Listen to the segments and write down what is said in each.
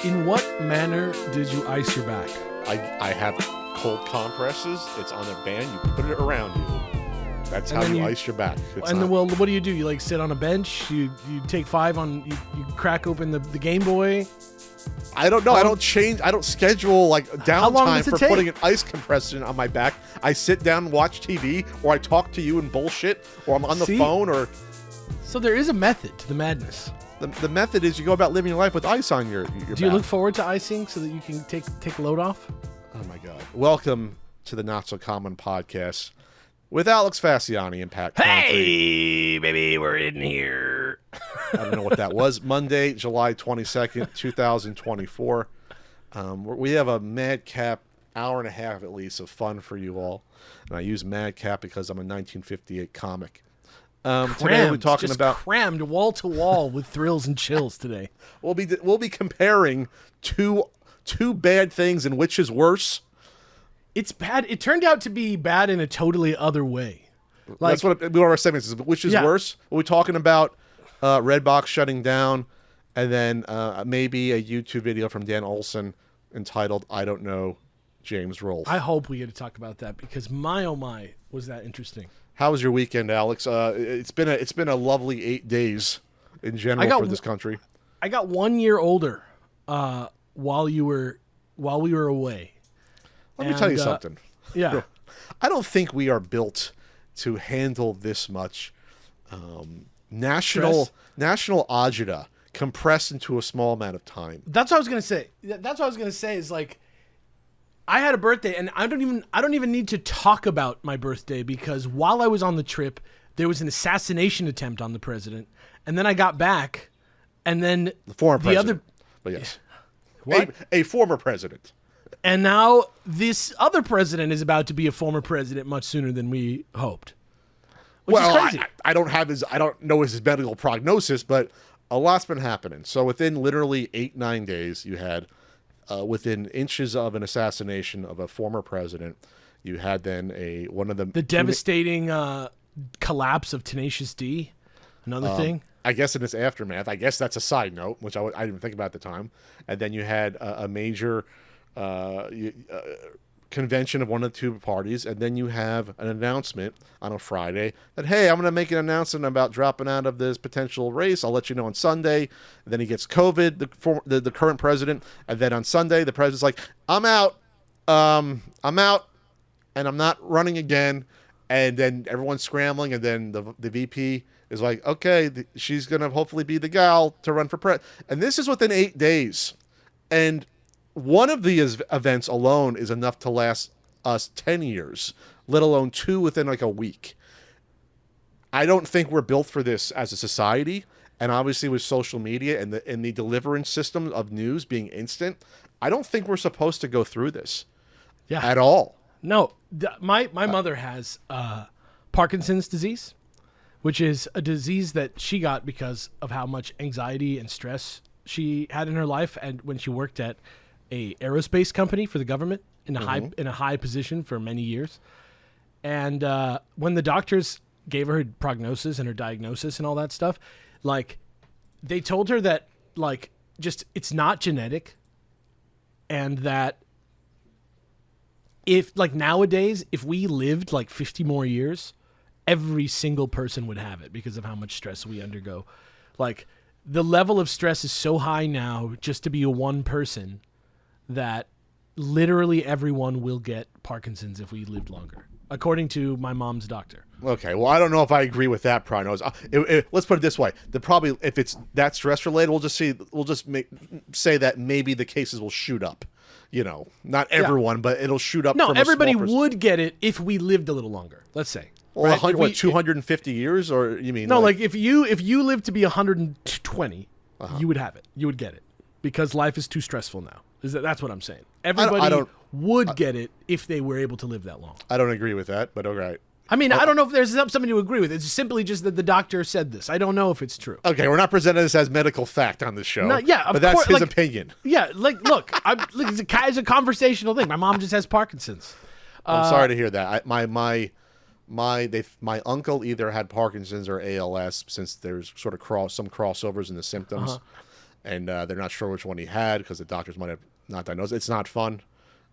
In what manner did you ice your back? I have cold compresses. It's on a band. You put it around you. That's how you ice your back. Then, well, what do? You like sit on a bench? You take 5 on. You crack open the Game Boy. I don't know. I don't change. I don't schedule like downtime for putting an ice compressor on my back. I sit down and watch TV, or I talk to you and bullshit, or I'm on the phone, or. So there is a method to the madness. The method is you go about living your life with ice on your back. Do you look forward to icing so that you can take load off? Oh my God! Welcome to the Not So Common Podcast with Alex Fasciani and Pat Conte. Hey, baby, we're in here. I don't know what that was. Monday, July 22nd, 2024. We have a madcap hour and a half at least of fun for you all. And I use madcap because I'm a 1958 comic. Today we're talking about crammed wall to wall with thrills and chills today. We'll be comparing two bad things and which is worse. It's bad. It turned out to be bad in a totally other way. Like, that's what one of our segments is. Which is worse? We're talking about Redbox shutting down, and then maybe a YouTube video from Dan Olson entitled "I Don't Know James Rolfe." I hope we get to talk about that because my oh my was that interesting. How was your weekend, Alex? It's been a lovely 8 days in general for this country. I got 1 year older while we were away. Let me tell you something. Yeah. I don't think we are built to handle this much national agita compressed into a small amount of time. That's what I was gonna say. Is like I had a birthday, and I don't even need to talk about my birthday because while I was on the trip, there was an assassination attempt on the president, and then I got back, and then the former president. But yes, what? A former president. And now this other president is about to be a former president much sooner than we hoped. Which is crazy. I don't know his medical prognosis, but a lot's been happening. So within literally 8-9 days, you had within inches of an assassination of a former president, you had then the devastating collapse of Tenacious D. Another thing. I guess in its aftermath. I guess that's a side note, which I didn't think about at the time. And then you had a major convention of one of the two parties, and then you have an announcement on a Friday that, hey, I'm going to make an announcement about dropping out of this potential race. I'll let you know on Sunday. And then he gets COVID, the current president, and then on Sunday the president's like, I'm out, and I'm not running again. And then everyone's scrambling, and then the VP is like, okay, she's going to hopefully be the gal to run for president. And this is within 8 days. And one of these events alone is enough to last us 10 years, let alone 2 within like a week. I don't think we're built for this as a society. And obviously with social media and the deliverance system of news being instant, I don't think we're supposed to go through this at all. No, my mother has Parkinson's disease, which is a disease that she got because of how much anxiety and stress she had in her life, and when she worked at a aerospace company for the government in a high position for many years. And when the doctors gave her prognosis and her diagnosis and all that stuff, like they told her that like just it's not genetic, and that if like nowadays if we lived like 50 more years, every single person would have it because of how much stress we undergo. Like the level of stress is so high now just to be a one person that literally everyone will get Parkinson's if we lived longer, according to my mom's doctor. Okay, well, I don't know if I agree with that prognosis. Let's put it this way: if it's that stress related, we'll just say that maybe the cases will shoot up. You know, not everyone, but it'll shoot up. No, everybody would get it if we lived a little longer. Let's say. Well, right? 250 years, or you mean? No, like if you live to be 120, you would have it. You would get it because life is too stressful now. That's what I'm saying. Everybody would get it if they were able to live that long. I don't agree with that, but all right. I mean, I don't know if there's something to agree with. It's simply just that the doctor said this. I don't know if it's true. Okay, we're not presenting this as medical fact on this show. No, yeah, but that's his opinion. Yeah, like, look, it's a conversational thing. My mom just has Parkinson's. I'm sorry to hear that. My uncle either had Parkinson's or ALS, since there's sort of some crossovers in the symptoms. and they're not sure which one he had because the doctors might have not diagnosed. It's not fun,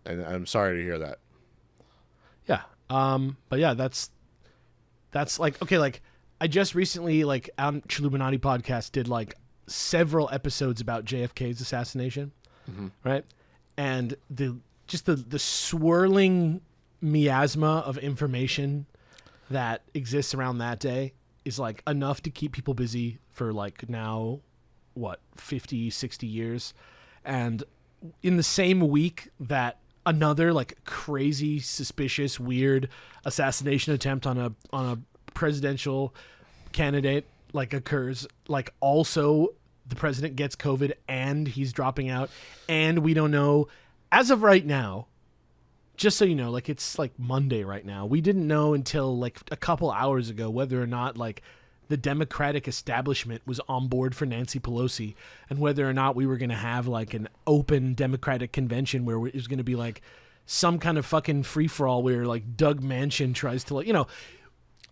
and I'm sorry to hear that. Yeah. But yeah, that's like, okay, like I just recently, like, on Chilluminati podcast did like several episodes about JFK's assassination, right? And the swirling miasma of information that exists around that day is like enough to keep people busy for like now, what, 50, 60 years. And in the same week that another like crazy, suspicious, weird assassination attempt on a presidential candidate like occurs, like also the president gets COVID and he's dropping out, and we don't know as of right now. Just so you know, like, it's like Monday right now. We didn't know until like a couple hours ago whether or not like the Democratic establishment was on board for Nancy Pelosi, and whether or not we were going to have like an open Democratic convention where it was going to be like some kind of fucking free for all where like Doug Manchin tries to, like, you know.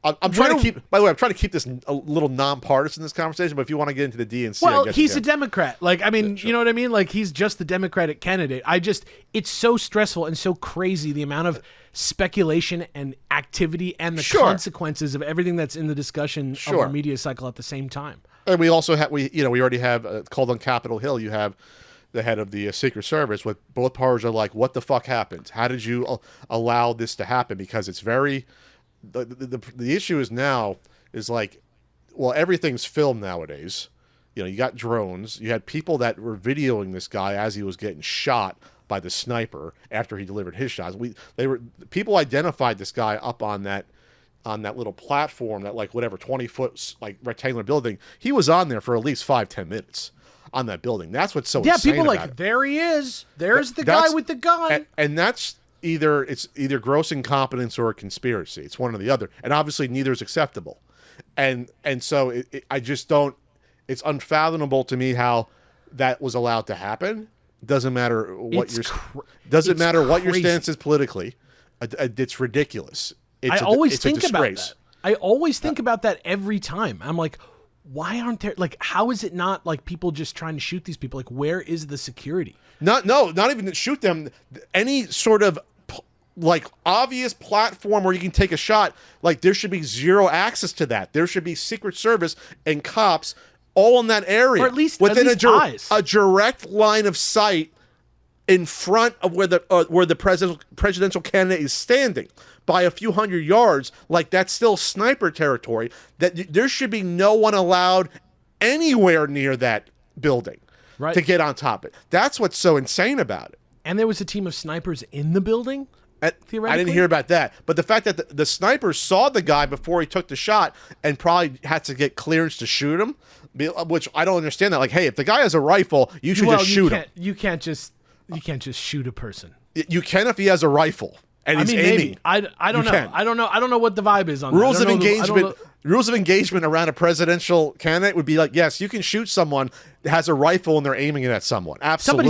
I'm trying to keep. By the way, I'm trying to keep this a little nonpartisan, this conversation. But if you want to get into the DNC, well, I guess he's a Democrat. Like, I mean, you know what I mean? Like, he's just the Democratic candidate. It's so stressful and so crazy, the amount of speculation and activity and the consequences of everything that's in the discussion of our media cycle at the same time. And we also have we already have called on Capitol Hill. You have the head of the Secret Service. With both parties are like, what the fuck happened? How did you allow this to happen? Because it's very. The issue is now is like, well, everything's filmed nowadays. You know, you got drones. You had people that were videoing this guy as he was getting shot by the sniper after he delivered his shots. People identified this guy up on that little platform, that like whatever 20-foot like rectangular building. He was on there for at least 5-10 minutes on that building. That's what's so insane people about like it. There he is. There's the guy with the gun. And that's. It's either gross incompetence or a conspiracy. It's one or the other, and obviously neither is acceptable. And so I just don't. It's unfathomable to me how that was allowed to happen. Doesn't matter what what your stance is politically. It's ridiculous. I always think about that. I always think about that every time. I'm like, why aren't there, like, how is it not like people just trying to shoot these people? Like, where is the security? Not even to shoot them. Any sort of like obvious platform where you can take a shot, like there should be zero access to that. There should be Secret Service and cops all in that area, or at least within eyes. A direct line of sight in front of where the presidential candidate is standing by a few hundred yards. Like, that's still sniper territory. That there should be no one allowed anywhere near that building. Right. To get on top of it. That's what's so insane about it. And there was a team of snipers in the building, theoretically? I didn't hear about that. But the fact that the snipers saw the guy before he took the shot and probably had to get clearance to shoot him, which I don't understand that. Like, hey, if the guy has a rifle, you should just shoot him. You can't just shoot a person. You can if he has a rifle and he's aiming. Maybe. I don't know. I don't know what the vibe is on rules of engagement. Rules of engagement around a presidential candidate would be like, yes, you can shoot someone that has a rifle and they're aiming it at someone. Absolutely.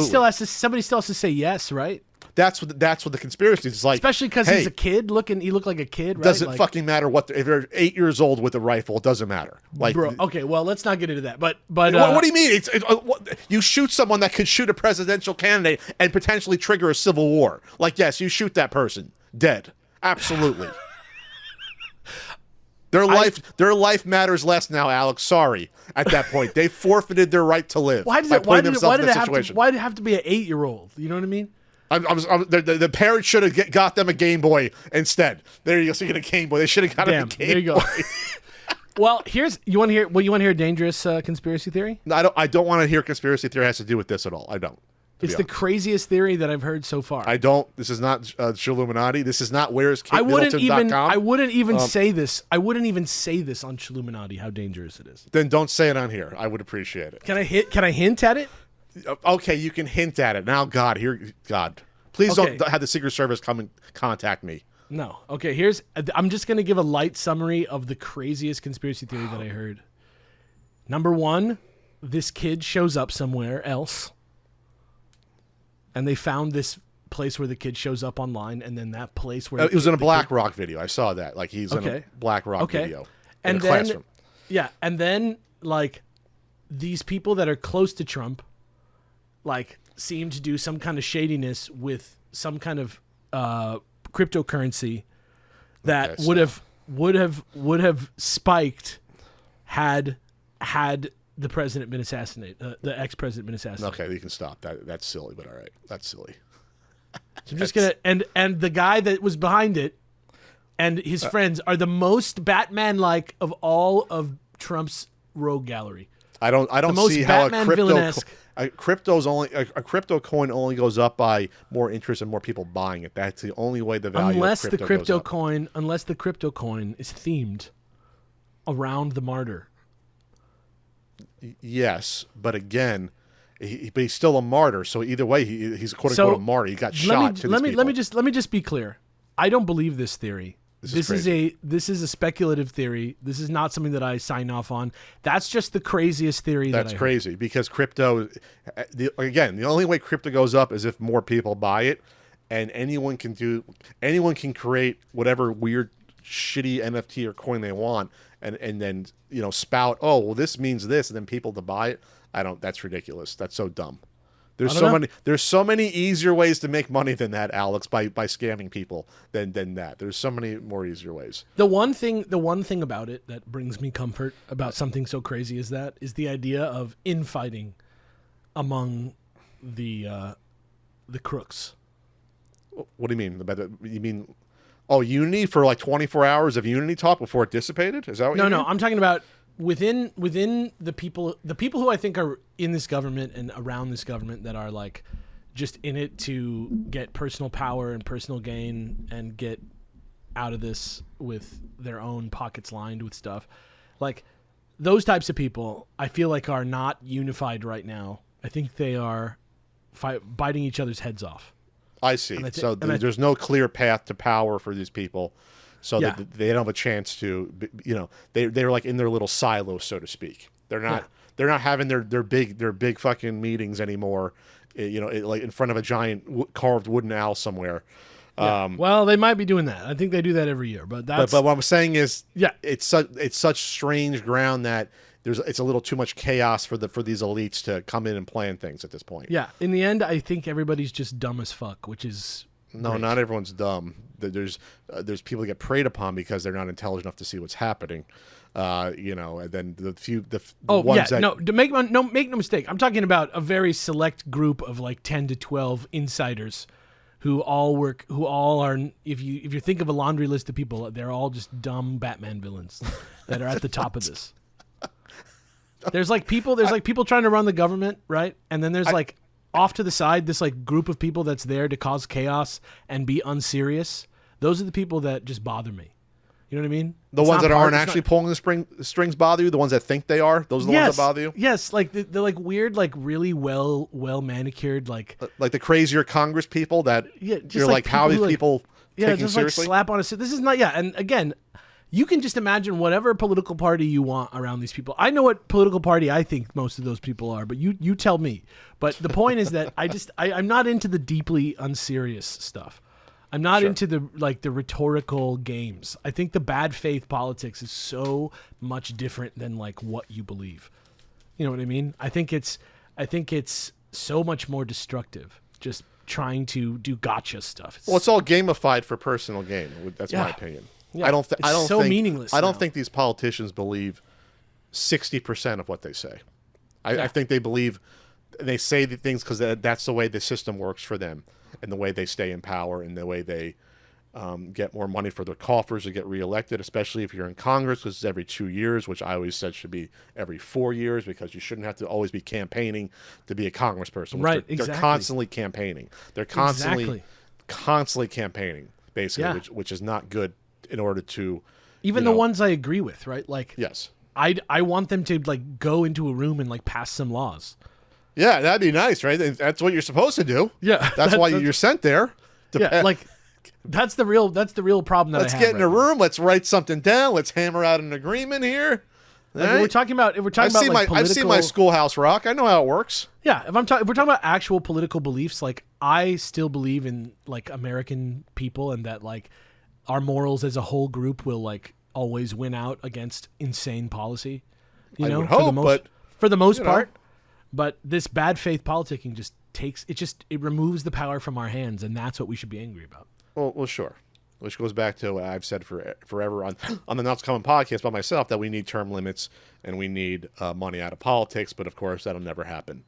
Somebody still has to say yes, right? That's what the conspiracy is like. Especially because he's a kid looking. He looked like a kid. Right? Doesn't fucking matter if you're 8 years old with a rifle. It doesn't matter. Like, bro. Okay, well, let's not get into that. But what do you mean? You shoot someone that could shoot a presidential candidate and potentially trigger a civil war. Like, yes, you shoot that person, dead. Absolutely. Their life matters less now, Alex. Sorry. At that point, they forfeited their right to live. Why did it have to be an 8-year-old? You know what I mean? The parents should have got them a Game Boy instead. There you go. So you get a Game Boy. They should have got a Game Boy. There you go. Well, you want to hear a dangerous conspiracy theory? No, I don't want to hear conspiracy theory has to do with this at all. I don't. It's the craziest theory that I've heard so far. I don't. This is not Chilluminati. This is not where'sKateMiddleton.com. I wouldn't even say this. I wouldn't even say this on Chilluminati, how dangerous it is. Then don't say it on here. I would appreciate it. Can I hint at it? Okay, you can hint at it. Now, God. Please don't have the Secret Service come and contact me. No. Okay, I'm just going to give a light summary of the craziest conspiracy theory that I heard. Number 1, this kid shows up somewhere else. And they found this place where the kid shows up online, and then that place where it was in a Black Rock video. I saw that. Like, he's in a Black Rock video. And then, classroom. Yeah, and then like these people that are close to Trump, like, seem to do some kind of shadiness with some kind of cryptocurrency that Okay, so- would have spiked had the president been assassinated, the ex-president been assassinated. Okay, you can stop. That's silly, but all right. That's silly. So I'm just gonna and the guy that was behind it and his friends are the most Batman-like of all of Trump's rogue gallery. I don't most see how Batman villanesque. a crypto coin only goes up by more interest and more people buying it. That's the only way the value Unless of the crypto goes up. unless the crypto coin is themed around the martyr. Yes, but again, but he's still a martyr. So either way, he's a quote unquote a martyr. He got shot. Let me just be clear. I don't believe this theory. This is a speculative theory. This is not something that I sign off on. That's just the craziest theory. That's crazy because crypto. The only way crypto goes up is if more people buy it, and anyone can create whatever weird, shitty NFT or coin they want, and then spout, oh well, this means this, and then people to buy it. That's ridiculous. That's so dumb. There's so many easier ways to make money than that, Alex, by scamming people than that. There's so many more easier ways. The one thing about it that brings me comfort about something so crazy as that is the idea of infighting among the crooks. What do you mean? You mean unity for like 24 hours of unity talk before it dissipated? Is that what you mean? No, I'm talking about within the people who I think are in this government and around this government that are like just in it to get personal power and personal gain and get out of this with their own pockets lined with stuff. Like those types of people I feel like are not unified right now. I think they are biting each other's heads off. I see. There's no clear path to power for these people. So Yeah. that they don't have a chance to, they're like in their little silo, so to speak. They're not having their big fucking meetings anymore, like in front of a giant carved wooden owl somewhere. Yeah. Well, they might be doing that. I think they do that every year, but that's. But what I'm saying is, Yeah. it's such strange ground that it's a little too much chaos for these elites to come in and plan things at this point. Yeah. In the end, I think everybody's just dumb as fuck, which is. No, great. not everyone's dumb. There's people that get preyed upon because they're not intelligent enough to see what's happening. And then the ones that. No, make no mistake. I'm talking about a very select group of like 10 to 12 insiders who all are, if you think of a laundry list of people, they're all just dumb Batman villains that are at the top of this. There's people trying to run the government, right? And then there's off to the side, this like group of people that's there to cause chaos and be unserious. Those are the people that just bother me. You know what I mean? The ones that aren't actually pulling the strings bother you. The ones that think they are. Those are the ones that bother you. Yes, like they're like weird, like really well manicured, like the crazier Congress people that just you're like how are these people taking just seriously? Like slap on a. This is not. Yeah, and again, you can just imagine whatever political party you want around these people. I know what political party I think most of those people are, but you tell me. But the point is that I'm not into the deeply unserious stuff. I'm not into the rhetorical games. I think the bad faith politics is so much different than like what you believe. You know what I mean? I think it's so much more destructive. Just trying to do gotcha stuff. It's all gamified for personal gain. That's my opinion. Yeah. I don't think meaningless. I don't now. think these politicians believe 60% of what they say. I think they believe they say the things because that's the way the system works for them, and the way they stay in power, and the way they get more money for their coffers to get reelected, especially if you're in Congress, because it's every 2 years, which I always said should be every 4 years, because you shouldn't have to always be campaigning to be a congressperson. Right, They're exactly. constantly campaigning. They're constantly campaigning, basically, which is not good in order to... Even the ones I agree with, right? Like, yes. I want them to like go into a room and like pass some laws. Yeah, that'd be nice, right? That's what you're supposed to do. Yeah, that's why you're sent there. Like that's the real problem that let's I have. Get in a room. Let's write something down. Let's hammer out an agreement here. Like, right? If we're talking about I've seen my Schoolhouse Rock. I know how it works. Yeah, if we're talking about actual political beliefs, like I still believe in like American people, and that like our morals as a whole group will like always win out against insane policy. You know, I would hope, for the most You know. part. But this bad faith politicking just it removes the power from our hands, and that's what we should be angry about. Well, sure. Which goes back to what I've said forever on the Not So Common podcast by myself, that we need term limits and we need money out of politics. But of course, that'll never happen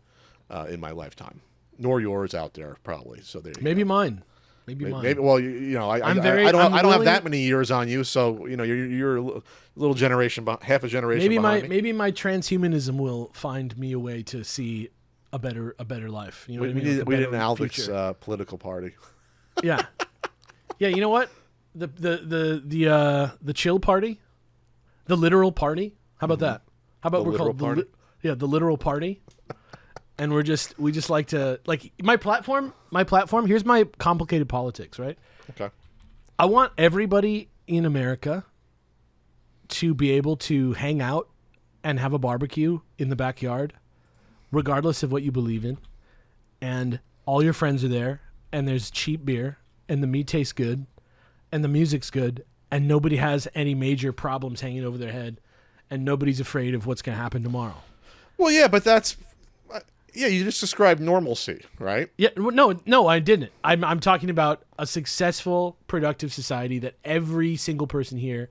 in my lifetime, nor yours out there probably. So there you Maybe go. mine. Maybe mine. Maybe. Well, you know, I don't have that many years on you, so you know, you're a little generation, half a generation. Behind me. Maybe my transhumanism will find me a way to see a better life. You know, We need an Alex political party. Yeah, yeah. You know what? The chill party, the literal party. How about that? How about we're called the literal party, and we just like to my platform. Here's my complicated politics. Right. Okay. I want everybody in America to be able to hang out and have a barbecue in the backyard, regardless of what you believe in, and all your friends are there, and there's cheap beer, and the meat tastes good, and the music's good, and nobody has any major problems hanging over their head, and nobody's afraid of what's going to happen tomorrow. Well, yeah, but that's you just described normalcy, right? Yeah, no, I didn't. I'm talking about a successful, productive society that every single person here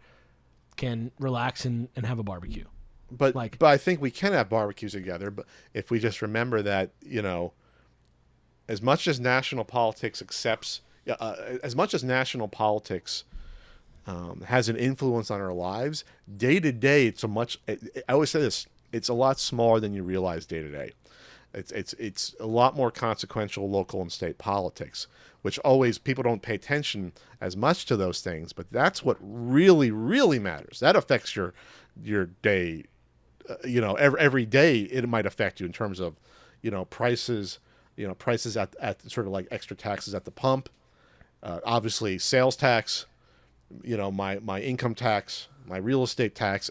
can relax and have a barbecue. But I think we can have barbecues together. But if we just remember that, you know, as much as national politics has an influence on our lives, day to day, I always say this: it's a lot smaller than you realize day to day. It's a lot more consequential local and state politics, which always people don't pay attention as much to those things. But that's what really, really matters. That affects your day. You know, every day it might affect you in terms of, you know, prices. You know, prices at sort of like extra taxes at the pump. Obviously, sales tax. You know, my income tax, my real estate tax,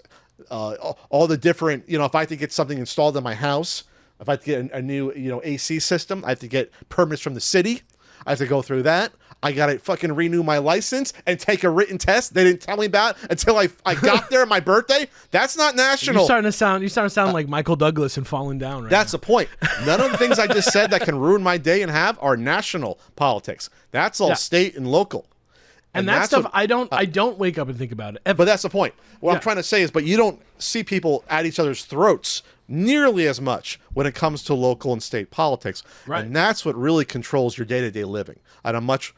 all the different. You know, if I have to get something installed in my house. If I have to get a new, you know, AC system, I have to get permits from the city. I have to go through that. I got to fucking renew my license and take a written test they didn't tell me about until I got there on my birthday. That's not national. You're starting to sound like Michael Douglas and Falling Down right That's now. the point. None of the things I just said that can ruin my day and have are national politics. That's all state and local. And that stuff, I don't wake up and think about it. But that's the point. What I'm trying to say is, but you don't see people at each other's throats nearly as much when it comes to local and state politics. Right. And that's what really controls your day-to-day living on a much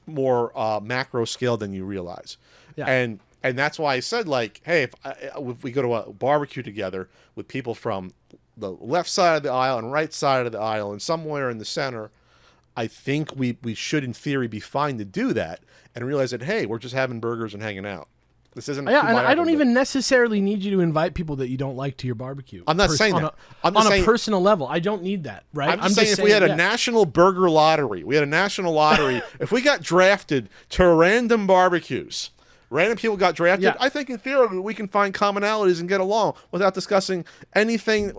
more macro scale than you realize. Yeah. And that's why I said, like, hey, if we go to a barbecue together with people from the left side of the aisle and right side of the aisle and somewhere in the center, I think we should, in theory, be fine to do that and realize that, hey, we're just having burgers and hanging out. This isn't. Yeah, and I don't even necessarily need you to invite people that you don't like to your barbecue. I'm not saying that. I'm on just saying, a personal level, I don't need that, right? I'm just saying if we had a national burger lottery, if we got drafted to random barbecues, random people got drafted, I think in theory we can find commonalities and get along without discussing anything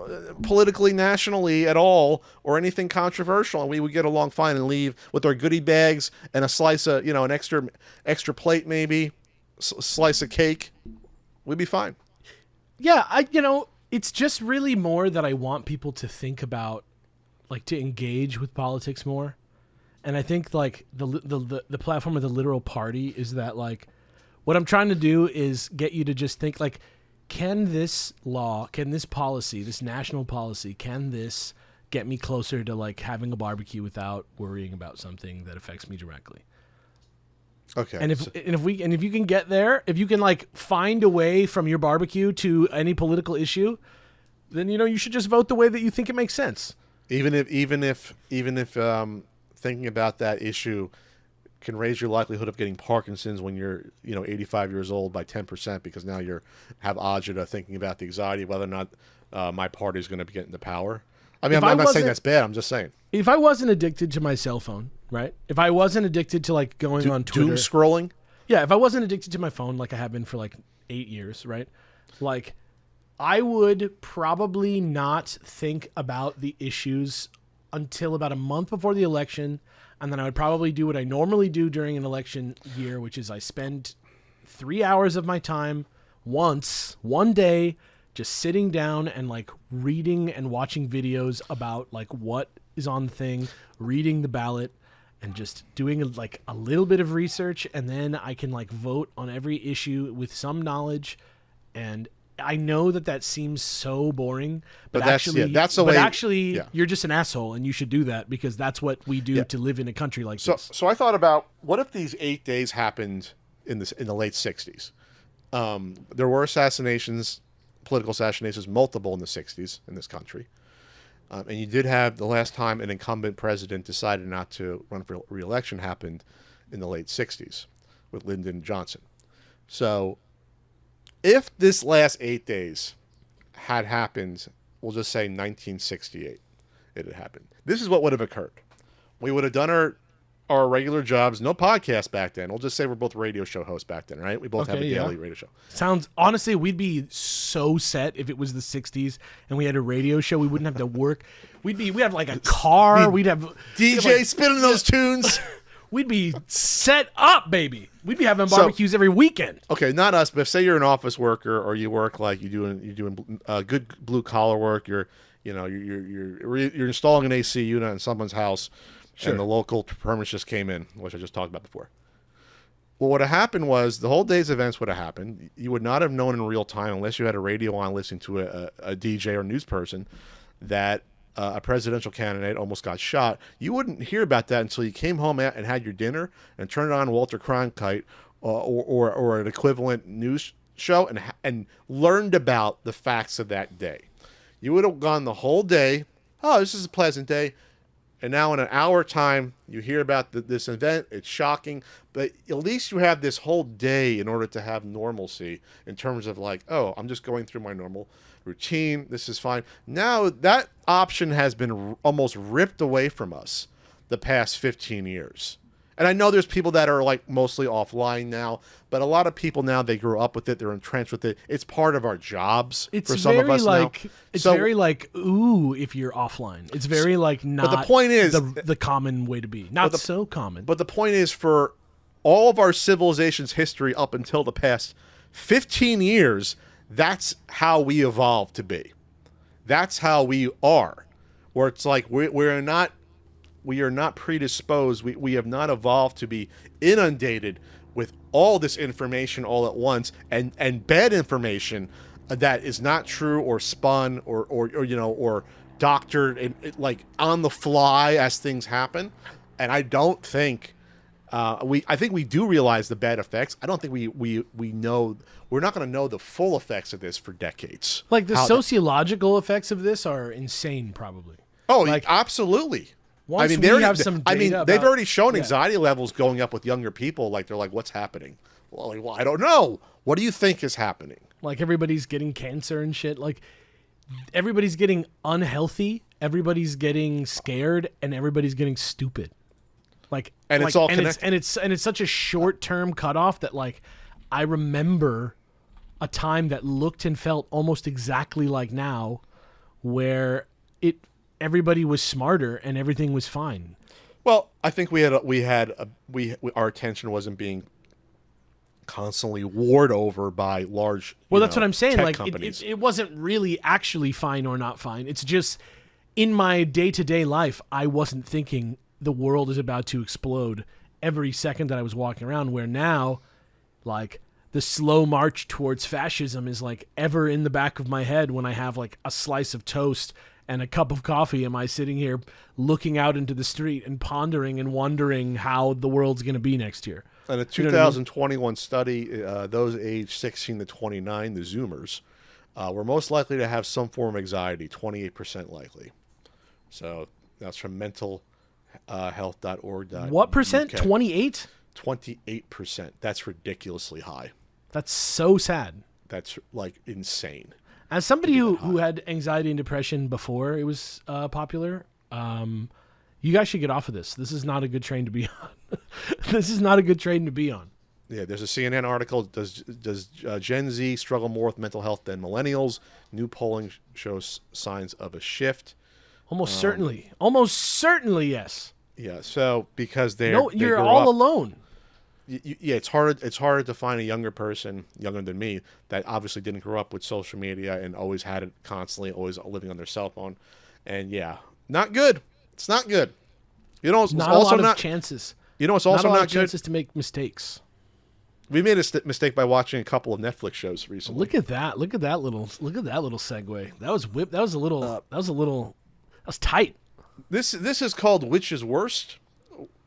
politically, nationally at all, or anything controversial, and we would get along fine and leave with our goodie bags and a slice of, you know, an extra plate maybe. Slice of cake, we'd be fine. Yeah, it's just really more that I want people to think about, like, to engage with politics more. And I think, like, the platform of the literal party is that, like, what I'm trying to do is get you to just think, like, can this policy, this national policy, can this get me closer to, like, having a barbecue without worrying about something that affects me directly? Okay. And if you can get there, if you can, like, find a way from your barbecue to any political issue, then, you know, you should just vote the way that you think it makes sense. Even if thinking about that issue can raise your likelihood of getting Parkinson's when you're, you know, 85 years old by 10%, because now you have agita thinking about the anxiety of whether or not my party is going to be getting the power. I mean, I'm not saying that's bad. I'm just saying. If I wasn't addicted to my cell phone, right? If I wasn't addicted to, like, going on Twitter, doom scrolling. Yeah, if I wasn't addicted to my phone like I have been for, like, 8 years, right? Like, I would probably not think about the issues until about a month before the election, and then I would probably do what I normally do during an election year, which is I spend 3 hours of my time one day, just sitting down and like reading and watching videos about like what is on the thing, reading the ballot, and just doing like a little bit of research, and then I can like vote on every issue with some knowledge. And I know that seems so boring, but actually, you're just an asshole, and you should do that because that's what we do to live in a country like this. So I thought about what if these 8 days happened in the late 60s. There were assassinations, political assassinations, multiple in the 60s in this country. And you did have the last time an incumbent president decided not to run for re-election happened in the late 60s with Lyndon Johnson. So if this last 8 days had happened, we'll just say 1968, it had happened. This is what would have occurred. We would have done our regular jobs, no podcast back then. We'll just say we're both radio show hosts back then, right? We both have a daily radio show. Honestly, we'd be so set if it was the 60s and we had a radio show. We wouldn't have to work. We'd have like a car. We'd have DJ spinning those tunes. We'd be set up, baby. We'd be having barbecues every weekend. Okay, not us, but say you're an office worker or you work like you're doing good blue collar work. You're installing an AC unit in someone's house. Sure. And the local permits just came in, which I just talked about before. Well, what had happened was the whole day's events would have happened. You would not have known in real time, unless you had a radio on listening to a DJ or news person, that a presidential candidate almost got shot. You wouldn't hear about that until you came home and had your dinner and turned on Walter Cronkite or an equivalent news show and learned about the facts of that day. You would have gone the whole day, oh, this is a pleasant day. And now in an hour time, you hear about this event. It's shocking. But at least you have this whole day in order to have normalcy in terms of like, oh, I'm just going through my normal routine. This is fine. Now that option has been almost ripped away from us the past 15 years. And I know there's people that are like mostly offline now, but a lot of people now, they grew up with it. They're entrenched with it. It's part of our jobs for some of us now. It's very like, ooh, if you're offline. It's very like not but the point is, the common way to be. Not so common. But the point is, for all of our civilization's history up until the past 15 years, that's how we evolved to be. That's how we are. Where it's like we are not predisposed. We have not evolved to be inundated with all this information all at once and bad information that is not true or spun or doctored and like on the fly as things happen. And I don't think I think we do realize the bad effects. I don't think we know. We're not going to know the full effects of this for decades. Like the sociological effects of this are insane, probably. Oh, like absolutely. Once they've already shown anxiety levels going up with younger people. Like they're like, "What's happening?" Well, I don't know. What do you think is happening? Like everybody's getting cancer and shit. Like everybody's getting unhealthy. Everybody's getting scared, and everybody's getting stupid. It's all connected. It's such a short-term cutoff that like I remember a time that looked and felt almost exactly like now, where everybody was smarter and everything was fine. Well, I think our attention wasn't being constantly warred over by large. Well, that's what I'm saying. Like companies. It wasn't really actually fine or not fine. It's just in my day-to-day life, I wasn't thinking the world is about to explode every second that I was walking around. Where now, like the slow march towards fascism is like ever in the back of my head when I have like a slice of toast and a cup of coffee. Am I sitting here looking out into the street and pondering and wondering how the world's going to be next year? In a 2021 study, those aged 16 to 29, the Zoomers, were most likely to have some form of anxiety, 28% likely. So that's from mentalhealth.org. What percent? 28? 28%. That's ridiculously high. That's so sad. That's like insane. As somebody who had anxiety and depression before it was popular, you guys should get off of this. This is not a good train to be on. This is not a good train to be on. Yeah, there's a CNN article. Does Gen Z struggle more with mental health than millennials? New polling shows signs of a shift. Almost certainly, yes. Yeah, so because you're all alone. yeah, it's hard. It's hard to find a younger person, younger than me, that obviously didn't grow up with social media and always had it constantly, always living on their cell phone. And yeah, not good. It's not good. You know, it's Not also a lot not. of chances. You know, it's also not a lot not of good. chances to make mistakes. We made a mistake by watching a couple of Netflix shows recently. Look at that! Look at that little segue. That was whip. That was a little. That was tight. This is called Which is Worst.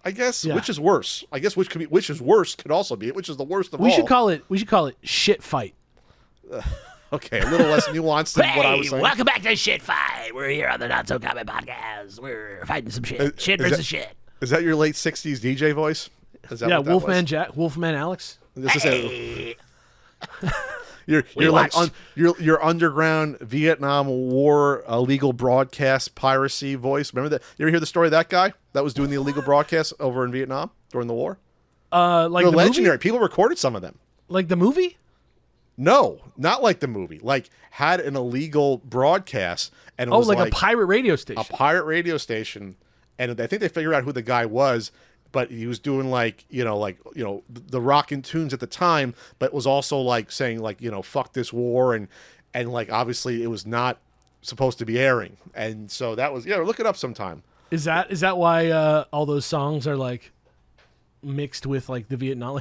I guess Yeah. Which is worse. I guess which is worse could also be it. Which is the worst of all. We should call it shit fight. Okay, a little less nuanced than what I was saying. Welcome back to Shit Fight. We're here on the Not So Common Podcast. We're fighting some shit. Shit versus shit. Is that your late '60s DJ voice? Is that Yeah, what that Wolfman was? Jack, Wolfman Alex. This is Hey. you're like watched- your underground Vietnam War illegal broadcast piracy voice. Remember that? You ever hear the story of that guy that was doing the illegal broadcast over in Vietnam during the war? Like They're the legendary. movie? People recorded some of them. Like the movie? No, not like the movie. Like had an illegal broadcast and it Oh, was like a pirate radio station. a pirate radio station, and I think they figured out who the guy was, but he was doing the rockin' tunes at the time, but was also like saying fuck this war and like obviously it was not supposed to be airing, and so that was look it up sometime. Is that why all those songs are like mixed with like the Vietnam,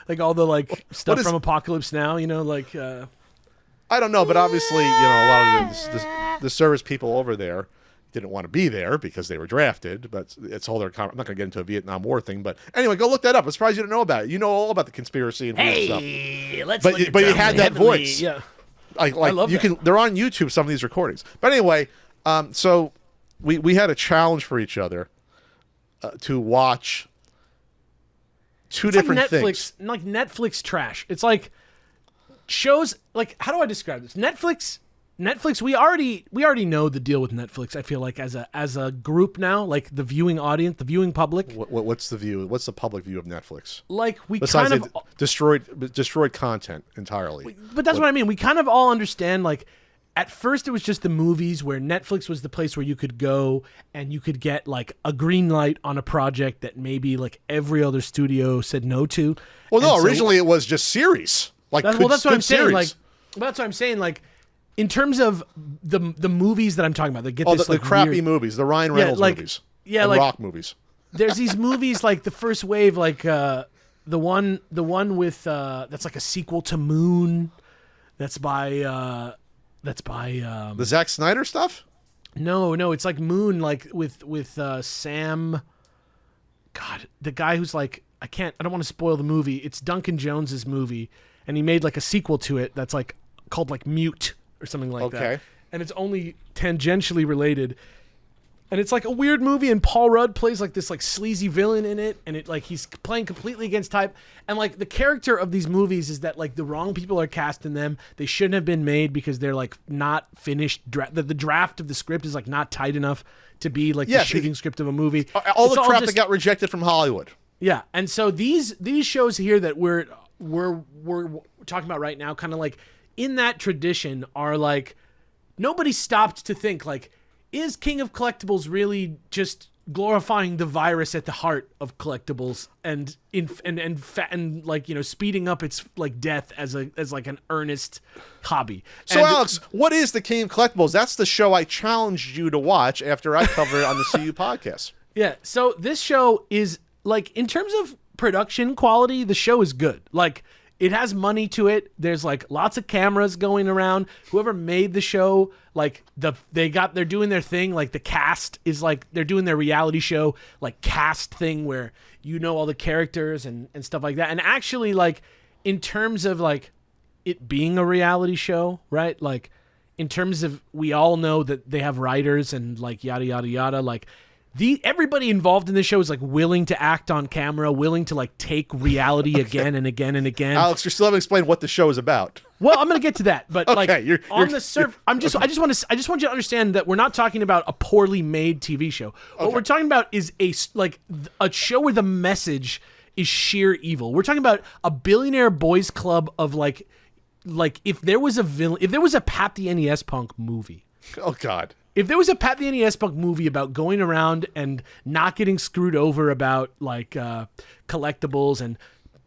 like all the like stuff is- from Apocalypse Now? You know, like I don't know, but obviously a lot of the service people over there didn't want to be there because they were drafted, but it's all their. I'm not going to get into a Vietnam War thing, but anyway, go look that up. I'm surprised you didn't know about it. You know all about the conspiracy and weird stuff. Hey, let's But look you- at but you some had that heavenly- voice. yeah. Like love you that. can. They're on YouTube. Some of these recordings. But anyway, so we had a challenge for each other to watch two It's different like Netflix, things. like Netflix trash. It's like shows. Like, how do I describe this? Netflix. We already know the deal with Netflix. I feel like as a group now, like the viewing audience, the viewing public. What's the view? What's the public view of Netflix? Like we Besides, kind they of. destroyed content entirely. But that's what I mean. We kind of all understand, like, at first it was just the movies where Netflix was the place where you could go and you could get, like, a green light on a project that maybe, like, every other studio said no to. Well, no, And so- originally it was just series. Like, that's good what I'm saying. series. Like, that's what I'm saying. Like, in terms of the movies that I'm talking about, that get oh, this, the like, crappy weird, movies, the Ryan Reynolds like- movies, yeah, and like- rock movies. there's these movies like the first wave, like the one with that's like a sequel to Moon. That's by The Zack Snyder stuff. no, it's like Moon, like with Sam. God, the guy who's like I don't want to spoil the movie. It's Duncan Jones's movie, and he made like a sequel to it that's like called like Mute or something like that. Okay. And it's only tangentially related. And it's like a weird movie, and Paul Rudd plays like this like sleazy villain in it, and it like he's playing completely against type. And like the character of these movies is that like the wrong people are cast in them. They shouldn't have been made because they're like not finished. The draft of the script is like not tight enough to be like the Yes, shooting script of a movie. All It's the crap just- that got rejected from Hollywood. yeah, and so these shows here that we're talking about right now, kind of like in that tradition, are like nobody stopped to think like, is King of Collectibles really just glorifying the virus at the heart of collectibles and like, you know, speeding up its like death as like an earnest hobby? So, And- Alex, what is the King of Collectibles? That's the show I challenged you to watch after I covered it on the CU podcast. Yeah, so this show is like, in terms of production quality, the show is good. Like, it has money to it. There's like lots of cameras going around. Whoever made the show, like they're doing their thing. Like the cast is like they're doing their reality show like cast thing where you know all the characters and stuff like that. And actually, like in terms of like it being a reality show, right? Like in terms of, we all know that they have writers and like yada yada yada. Like everybody involved in this show is like willing to act on camera, willing to like take reality again and again and again. Alex, you still haven't explained what the show is about. Well, I'm gonna get to that, but like Okay, on the surf, I just want you to understand that we're not talking about a poorly made TV show. What we're talking about is a show where the message is sheer evil. We're talking about a billionaire boys club of like if there was a villain, if there was a Pat the NES Punk movie. Oh God. if there was a Pat the NES Punk movie about going around and not getting screwed over about like collectibles and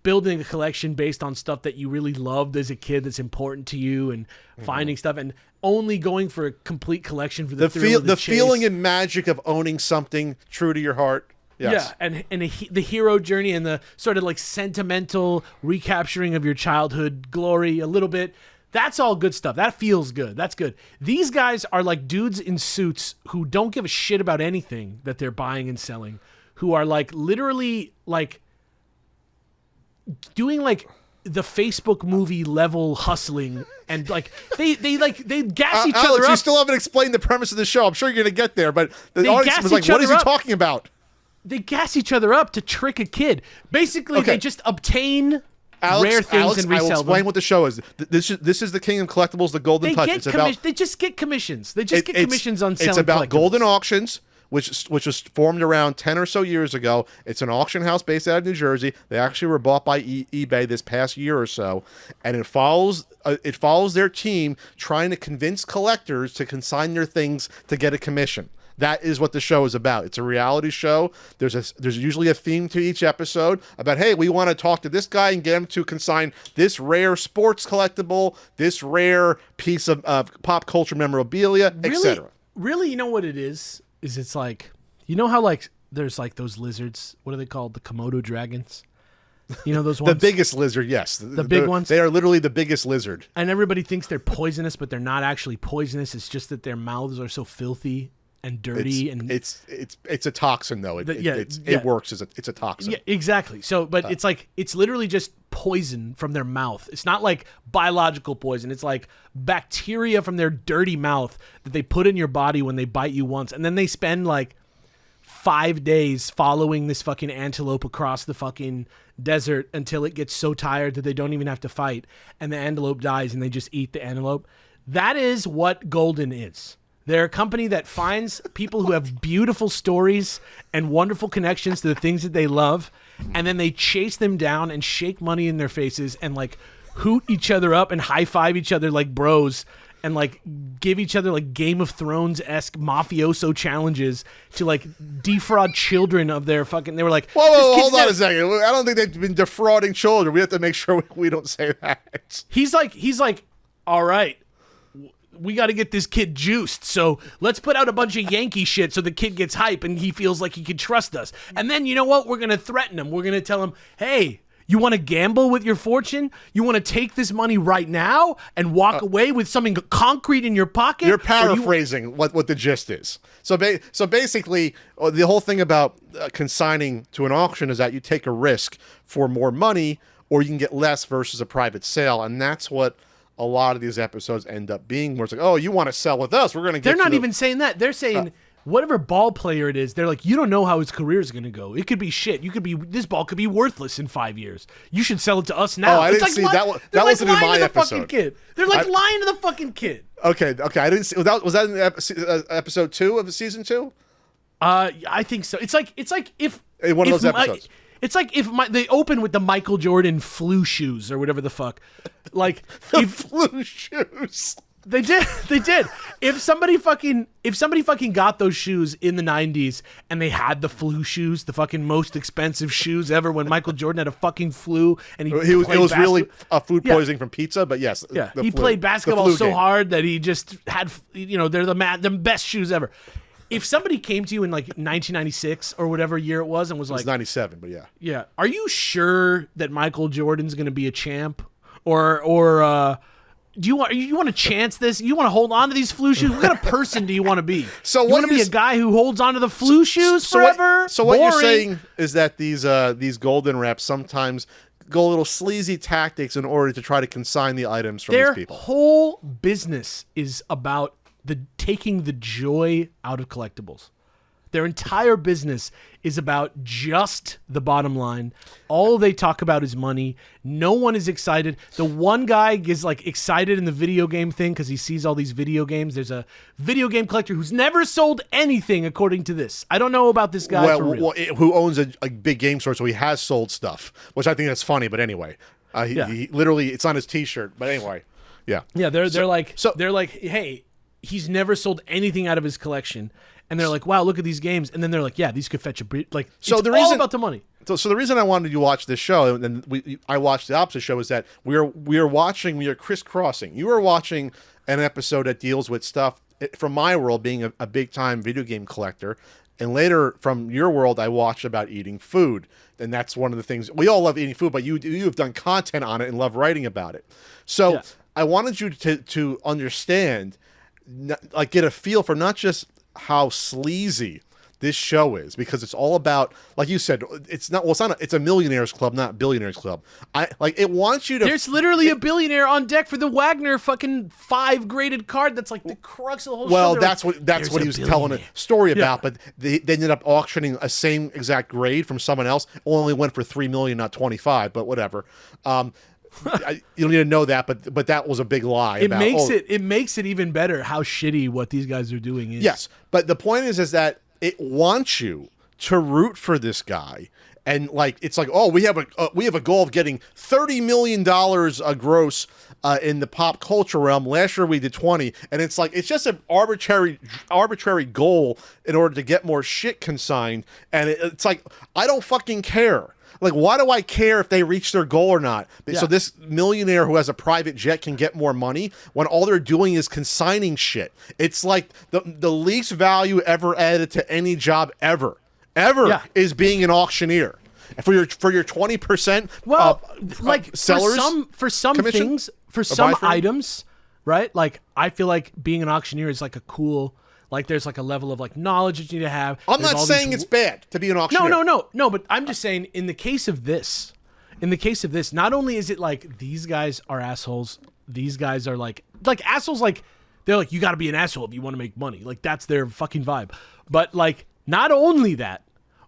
building a collection based on stuff that you really loved as a kid that's important to you and finding stuff and only going for a complete collection for the thrill of the chase. Feeling and magic of owning something true to your heart. Yes. Yeah, and the hero journey and the sort of like sentimental recapturing of your childhood glory a little bit. That's all good stuff. That feels good. That's good. These guys are like dudes in suits who don't give a shit about anything that they're buying and selling, who are like literally like doing like the Facebook movie level hustling, and like they gas each other Alex, up. you still haven't explained the premise of the show. I'm sure you're going to get there, but the audience was like, what is he talking about? They gas each other up to trick a kid. Basically, they just obtain rare things and resell them. I will explain what the show is. This is the King of Collectibles, the Golden Touch. They just get commissions. They just get commissions on selling. It's about collectibles. Golden Auctions, which was formed around 10 or so years ago. It's an auction house based out of New Jersey. They actually were bought by eBay this past year or so, and it follows their team trying to convince collectors to consign their things to get a commission. That is what the show is about. It's a reality show. There's usually a theme to each episode about, hey, we want to talk to this guy and get him to consign this rare sports collectible, this rare piece of pop culture memorabilia, etc. Really, you know what it is? Is it's like, you know how like there's like those lizards, what are they called? The Komodo dragons? You know those ones? The biggest lizard, yes. The big ones? They are literally the biggest lizard. And everybody thinks they're poisonous, but they're not actually poisonous. It's just that their mouths are so filthy and dirty. It's a toxin though. It works as it's a toxin. Yeah, exactly. So, but it's literally just poison from their mouth. It's not like biological poison. It's like bacteria from their dirty mouth that they put in your body when they bite you once, and then they spend like 5 days following this fucking antelope across the fucking desert until it gets so tired that they don't even have to fight, and the antelope dies, and they just eat the antelope. That is what Golden is. They're a company that finds people who have beautiful stories and wonderful connections to the things that they love, and then they chase them down and shake money in their faces and like hoot each other up and high five each other like bros and like give each other like Game of Thrones-esque mafioso challenges to like defraud children of their fucking. They were like, whoa, hold on a second. I don't think they've been defrauding children. We have to make sure we don't say that. He's like, all right, we got to get this kid juiced, so let's put out a bunch of Yankee shit so the kid gets hype and he feels like he can trust us. And then, you know what? We're going to threaten him. We're going to tell him, hey, you want to gamble with your fortune? You want to take this money right now and walk away with something concrete in your pocket? You're paraphrasing what the gist is. So basically, the whole thing about consigning to an auction is that you take a risk for more money, or you can get less versus a private sale, and that's what a lot of these episodes end up being, where it's like, oh, you want to sell with us, we're going to get. They're not even saying that. They're saying whatever ball player it is, they're like, you don't know how his career is going to go. It could be shit. This ball could be worthless in 5 years. You should sell it to us now. Oh, I didn't see that one. That wasn't in my episode. They're like lying to the fucking kid. Okay, I didn't see. Was that in episode 2 of season 2? I think so. It's like if one of those episodes. It's like if they open with the Michael Jordan flu shoes or whatever the fuck. Like flu shoes. They did. If somebody fucking got those shoes in the 90s and they had the flu shoes, the fucking most expensive shoes ever, when Michael Jordan had a fucking flu and it was really food poisoning from pizza, but yes. Yeah. He played basketball so hard that he just had, they're the best shoes ever. If somebody came to you in like 1996 or whatever year it was and was like, it was 97, but yeah. Yeah. Are you sure that Michael Jordan's going to be a champ? Or do you want to chance this? You want to hold on to these flu shoes? What kind of person do you want to be? So you want to be a guy who holds on to the flu shoes forever? What you're saying is that these golden reps sometimes go a little sleazy tactics in order to try to consign the items from these people. Their whole business is about taking the joy out of collectibles. Their entire business is about just the bottom line. All they talk about is money. No one is excited. The one guy is like excited in the video game thing because he sees all these video games. There's a video game collector who's never sold anything, according to this. I don't know about this guy for real. Who owns a big game store, so he has sold stuff, which I think that's funny. But anyway, he literally, it's on his T-shirt. But anyway, yeah. Yeah, they're like, hey, he's never sold anything out of his collection. And they're like, wow, look at these games. And then they're like, yeah, these could fetch a like. So it's all about the money. So the reason I wanted you to watch this show, and then I watched the opposite show, is that we are crisscrossing. You are watching an episode that deals with stuff from my world, being a big time video game collector, and later from your world, I watched about eating food, and that's one of the things we all love eating food. But you have done content on it and love writing about it. So I wanted you to understand, like, get a feel for not just how sleazy this show is, because it's all about, like you said, it's a millionaires club, not billionaires club. It wants you to. There's literally a billionaire on deck for the Wagner fucking 5 graded card. That's like the crux of the whole show. Well, that's what he was telling a story about. But they ended up auctioning a same exact grade from someone else. Only went for $3 million, not 25. But whatever. You don't need to know that, but that was a big lie. It makes it even better how shitty what these guys are doing is. Yes, but the point is that it wants you to root for this guy, and like it's like, oh, we have a goal of getting $30 million gross in the pop culture realm. Last year we did 20, and it's like it's just an arbitrary goal in order to get more shit consigned, and it's like I don't fucking care. Like, why do I care if they reach their goal or not? Yeah. So this millionaire who has a private jet can get more money when all they're doing is consigning shit. It's like the least value ever added to any job ever is being an auctioneer. And for your 20%, like sellers, for some things, for some items, right? Like, I feel like being an auctioneer is like a cool. Like, there's like a level of like knowledge that you need to have. I'm not saying it's bad to be an auctioneer. No, but I'm just saying in the case of this, not only is it like these guys are assholes, these guys are like assholes, like they're like, you got to be an asshole if you want to make money. Like, that's their fucking vibe. But like, not only that,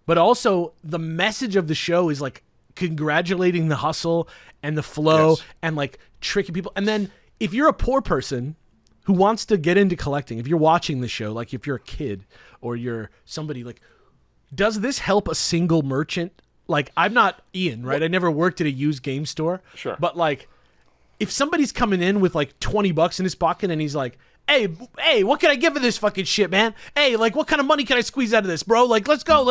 but also the message of the show is like congratulating the hustle and the flow and like tricking people. And then if you're a poor person who wants to get into collecting, if you're watching the show, like if you're a kid or you're somebody, like, does this help a single merchant? Like, I'm not Ian, right? I never worked at a used game store. Sure. But like, if somebody's coming in with like $20 in his pocket and he's like, hey, what can I get for this fucking shit, man? Hey, like, what kind of money can I squeeze out of this, bro? Like, let's go.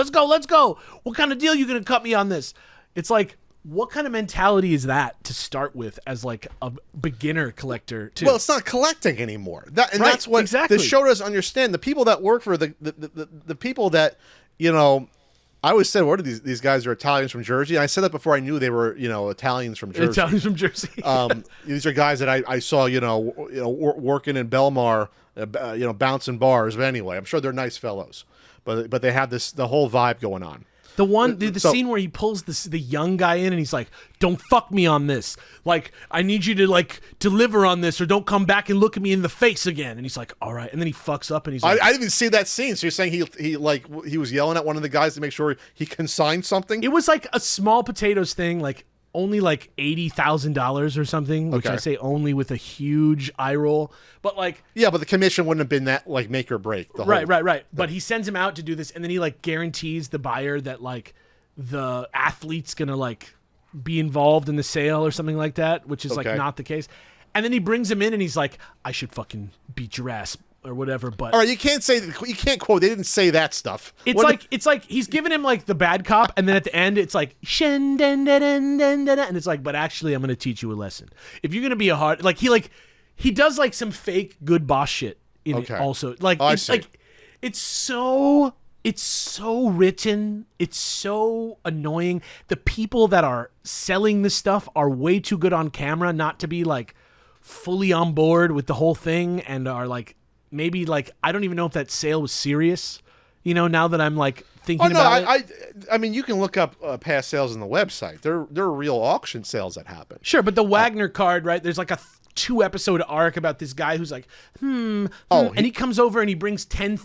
What kind of deal you gonna cut me on this? It's like, what kind of mentality is that to start with as like a beginner collector too? Well, it's not collecting anymore. That's what the show doesn't understand. The people that work for the people that, you know, I always said, what are these guys are Italians from Jersey? And I said that before I knew they were, you know, Italians from Jersey. These are guys that I saw, working in Belmar, bouncing bars. But anyway, I'm sure they're nice fellows, but they have the whole vibe going on. The scene where he pulls the young guy in and he's like, don't fuck me on this. Like, I need you to like deliver on this or don't come back and look at me in the face again. And he's like, all right. And then he fucks up and he's like, I didn't even see that scene. So you're saying he was yelling at one of the guys to make sure he consigned something? It was like a small potatoes thing, like only like $80,000 or something, which I say only with a huge eye roll. But like, yeah, but the commission wouldn't have been that like make or break. Right. But he sends him out to do this, and then he like guarantees the buyer that like the athlete's gonna like be involved in the sale or something like that, which is like not the case. And then he brings him in, and he's like, I should fucking beat your ass or whatever. But all right, you can't quote. They didn't say that stuff. It's like he's giving him like the bad cop, and then at the end it's like shin dun dun dun dun dun, and it's like, but actually I'm gonna teach you a lesson. If you're gonna be a hard he does like some fake good boss shit in it also. Like it's so written. It's so annoying. The people that are selling this stuff are way too good on camera not to be like fully on board with the whole thing, and are like, maybe like, I don't even know if that sale was serious, now that I'm like thinking about it. I mean, you can look up past sales on the website. There are real auction sales that happen. Sure, but the Wagner card, right? There's like a 2-episode arc about this guy who's like, and he comes over and he brings 10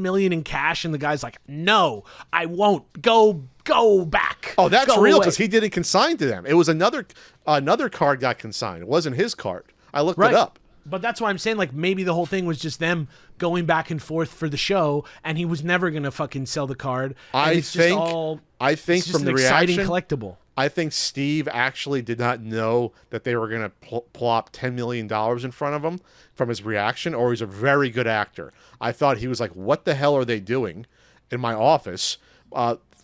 million in cash, and the guy's like, no, I won't. Go back. Oh, that's real, because he didn't consign to them. It was another card got consigned. It wasn't his card. I looked it up. But that's why I'm saying, like, maybe the whole thing was just them going back and forth for the show, and he was never gonna fucking sell the card. I think from the reaction, exciting collectible. I think Steve actually did not know that they were going to plop $10 million in front of him from his reaction, or he's a very good actor. I thought he was like, what the hell are they doing in my office?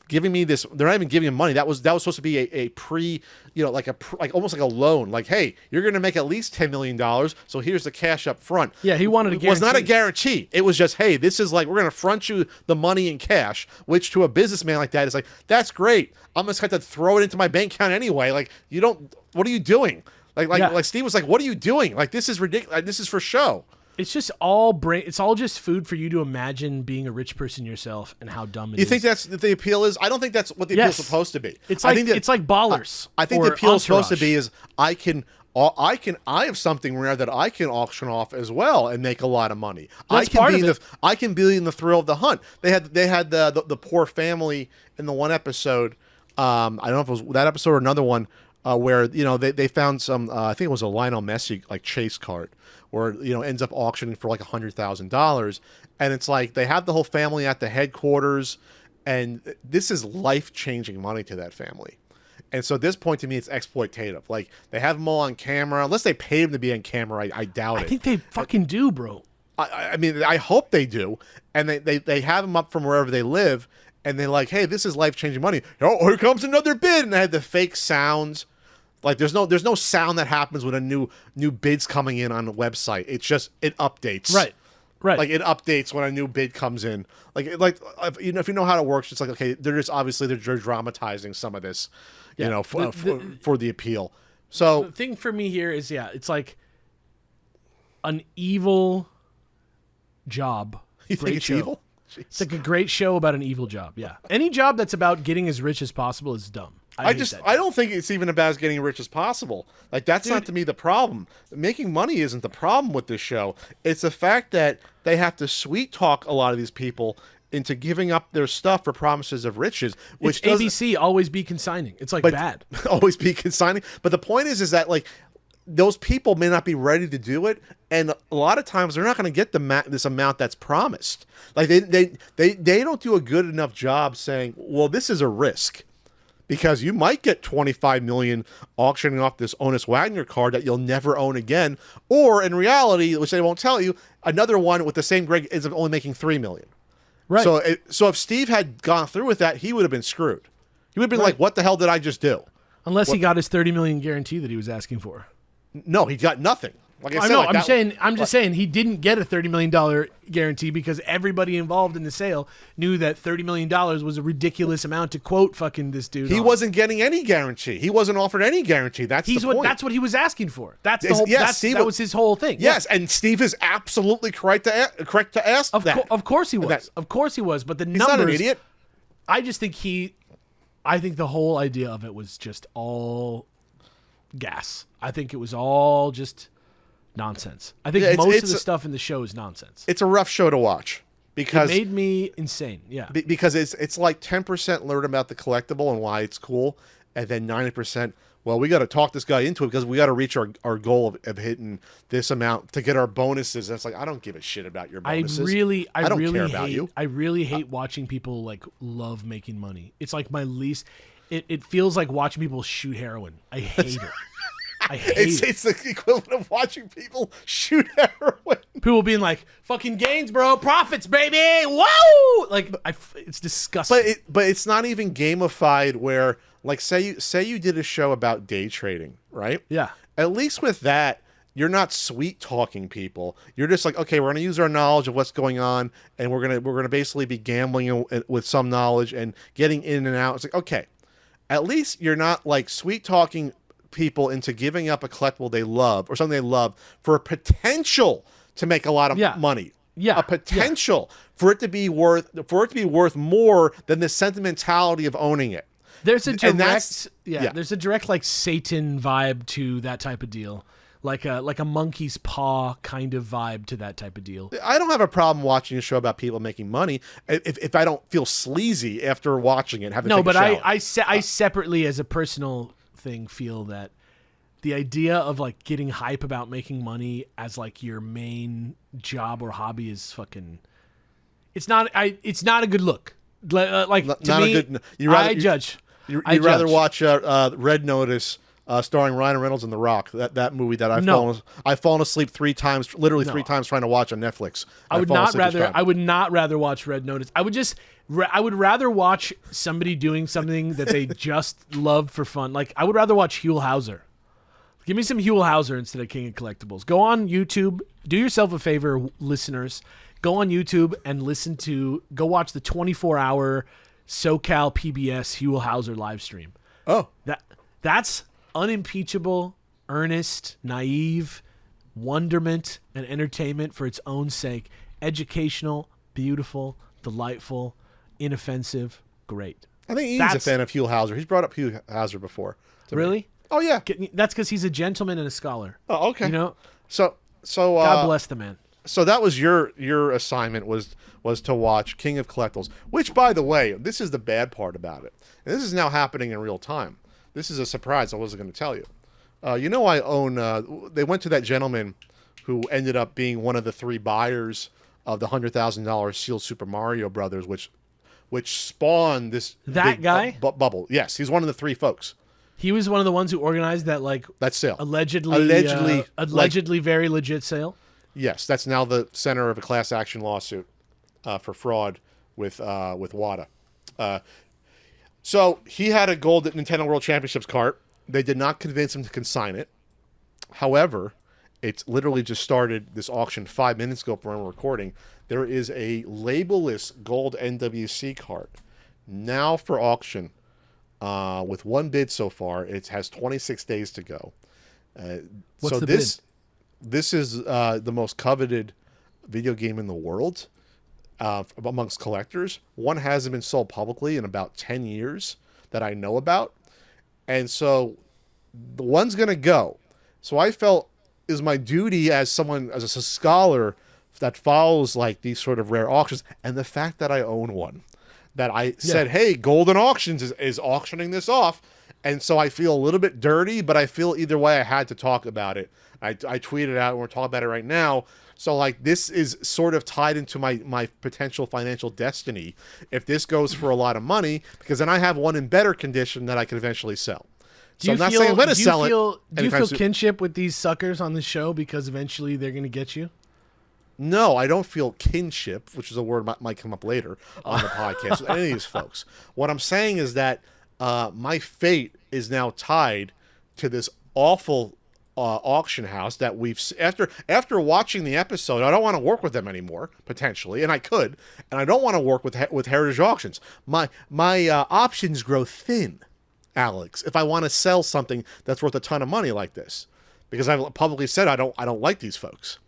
Giving me this, they're not even giving him money. That was supposed to be a pre, like almost like a loan. Like, hey, you're going to make at least $10 million, so here's the cash up front. Yeah, he wanted a guarantee. It was not a guarantee. It was just, hey, this is like, we're going to front you the money in cash, which to a businessman like that is like, that's great. I'm just going to throw it into my bank account anyway. Like, what are you doing? Like Steve was like, what are you doing? Like, this is ridiculous. This is for show. It's just all brain. It's all just food for you to imagine being a rich person yourself and how dumb it is. You think that's what the appeal is? I don't think that's what the appeal is supposed to be. It's like it's like Ballers. I think the appeal is supposed to be is I have something rare that I can auction off as well and make a lot of money. That's I can be in the thrill of the hunt. They had the poor family in the one episode. I don't know if it was that episode or another one where they found some. I think it was a Lionel Messi like chase card. Or ends up auctioning for like $100,000, and it's like they have the whole family at the headquarters, and this is life-changing money to that family. And so at this point, to me, it's exploitative. Like, they have them all on camera, unless they pay them to be on camera. I doubt it. I think they fucking do, bro. I mean, I hope they do, and they have them up from wherever they live, and they're like, hey, this is life-changing money. Oh, here comes another bid, and they had the fake sounds. Like there's no sound that happens when a new bid's coming in on the website. It's just it updates. Right. Like it updates when a new bid comes in. Like if you know how it works, it's like okay, they're dramatizing some of this, for the appeal. So the thing for me here is it's like an evil job. You think it's evil? Jeez. It's like a great show about an evil job. Yeah, any job that's about getting as rich as possible is dumb. I don't think it's even about as getting rich as possible. Like that's not to me the problem. Making money isn't the problem with this show. It's the fact that they have to sweet talk a lot of these people into giving up their stuff for promises of riches. Which it's ABC always be consigning. It's like bad. Always be consigning. But the point is that like those people may not be ready to do it, and a lot of times they're not going to get this amount that's promised. Like they don't do a good enough job saying, well, this is a risk. Because you might get $25 million auctioning off this Honus Wagner card that you'll never own again, or in reality, which they won't tell you, another one with the same grade ends up only making $3 million. Right. So if Steve had gone through with that, he would have been screwed. He would have been like, "What the hell did I just do?" Unless he got his $30 million guarantee that he was asking for. No, he got nothing. Like I said, know. I'm just saying he didn't get a $30 million guarantee because everybody involved in the sale knew that $30 million was a ridiculous amount to quote fucking this dude. He wasn't getting any guarantee. He wasn't offered any guarantee. That's the point. That's what he was asking for. That's the whole. That was his whole thing. Yes, and Steve is absolutely correct to ask that. Of course he was. Of course he was. But the numbers. He's not an idiot. I just think I think the whole idea of it was just all gas. I think it was all just nonsense. I think most of the stuff in the show is nonsense. It's a rough show to watch because it made me insane. Yeah, because it's like 10% learn about the collectible and why it's cool, and then 90%. Well, we got to talk this guy into it because we got to reach our goal of hitting this amount to get our bonuses. That's like I don't give a shit about your bonuses. I don't care about you. I really hate watching people like love making money. It's like my least. It feels like watching people shoot heroin. I hate it. It's the equivalent of watching people shoot heroin. People being like, "Fucking gains, bro, profits, baby, whoa!" Like, it's disgusting. But it's not even gamified. Where, like, say you did a show about day trading, right? Yeah. At least with that, you're not sweet talking people. You're just like, okay, we're gonna use our knowledge of what's going on, and we're gonna basically be gambling with some knowledge and getting in and out. It's like, okay, at least you're not like sweet talking people into giving up a collectible they love or something they love for a potential to make a lot of money. Yeah. A potential for it to be worth more than the sentimentality of owning it. There's a direct like Satan vibe to that type of deal. Like a monkey's paw kind of vibe to that type of deal. I don't have a problem watching a show about people making money if I don't feel sleazy after watching it. I separately as a personal thing feel that the idea of like getting hype about making money as like your main job or hobby is fucking. It's not a good look. Like to me, I judge. You'd I rather judge. watch Red Notice starring Ryan Reynolds and The Rock, that movie that No. I've fallen asleep 3 times, literally No. 3 times trying to watch on Netflix. I would fallen not asleep each rather. time. I would not rather watch Red Notice. I would just. I would rather watch somebody doing something that they just love for fun. Like I would rather watch Huell Hauser. Give me some Huell Hauser instead of King of Collectibles. Go on YouTube. Do yourself a favor, listeners. Go on YouTube and go watch the 24-hour SoCal PBS Huell Hauser live stream. Oh, That's unimpeachable, earnest, naive wonderment and entertainment for its own sake. Educational, beautiful, delightful, inoffensive, great. I think Ian's a fan of Huell Hauser. He's brought up Huell Hauser before. Really? Oh yeah. That's because he's a gentleman and a scholar. Oh okay. You know, So God bless the man. So that was your assignment was to watch King of Collectibles, which, by the way, this is the bad part about it. And this is now happening in real time. This is a surprise I wasn't going to tell you. I own. They went to that gentleman who ended up being one of the 3 buyers of the $100,000 sealed Super Mario Brothers, which spawned this big guy bubble. Yes, he's one of the 3 folks. He was one of the ones who organized that That sale. allegedly very legit sale. Yes, that's now the center of a class action lawsuit for fraud with WADA. So he had a gold Nintendo World Championships cart. They did not convince him to consign it. However, it's literally just started this auction 5 minutes ago when we're recording. There is a labelless gold NWC cart now for auction with 1 bid so far. It has 26 days to go. What's the bid? This is the most coveted video game in the world amongst collectors. One hasn't been sold publicly in about 10 years that I know about. And so the one's going to go. So I felt it was my duty as a scholar that follows like these sort of rare auctions, and the fact that I own one, that I said, hey, Golden Auctions is auctioning this off. And so I feel a little bit dirty, but I feel either way I had to talk about it. I tweeted out, and we're talking about it right now. So like this is sort of tied into my potential financial destiny if this goes for a lot of money, because then I have one in better condition that I can eventually sell. So I'm not saying I'm going to sell it. Do you feel kinship with these suckers on the show because eventually they're going to get you? No, I don't feel kinship, which is a word that might come up later on the podcast with any of these folks. What I'm saying is that my fate is now tied to this awful auction house that we've after watching the episode. I don't want to work with them anymore potentially, and I could, and I don't want to work with Heritage Auctions. My options grow thin, Alex, if I want to sell something that's worth a ton of money like this, because I've publicly said I don't like these folks,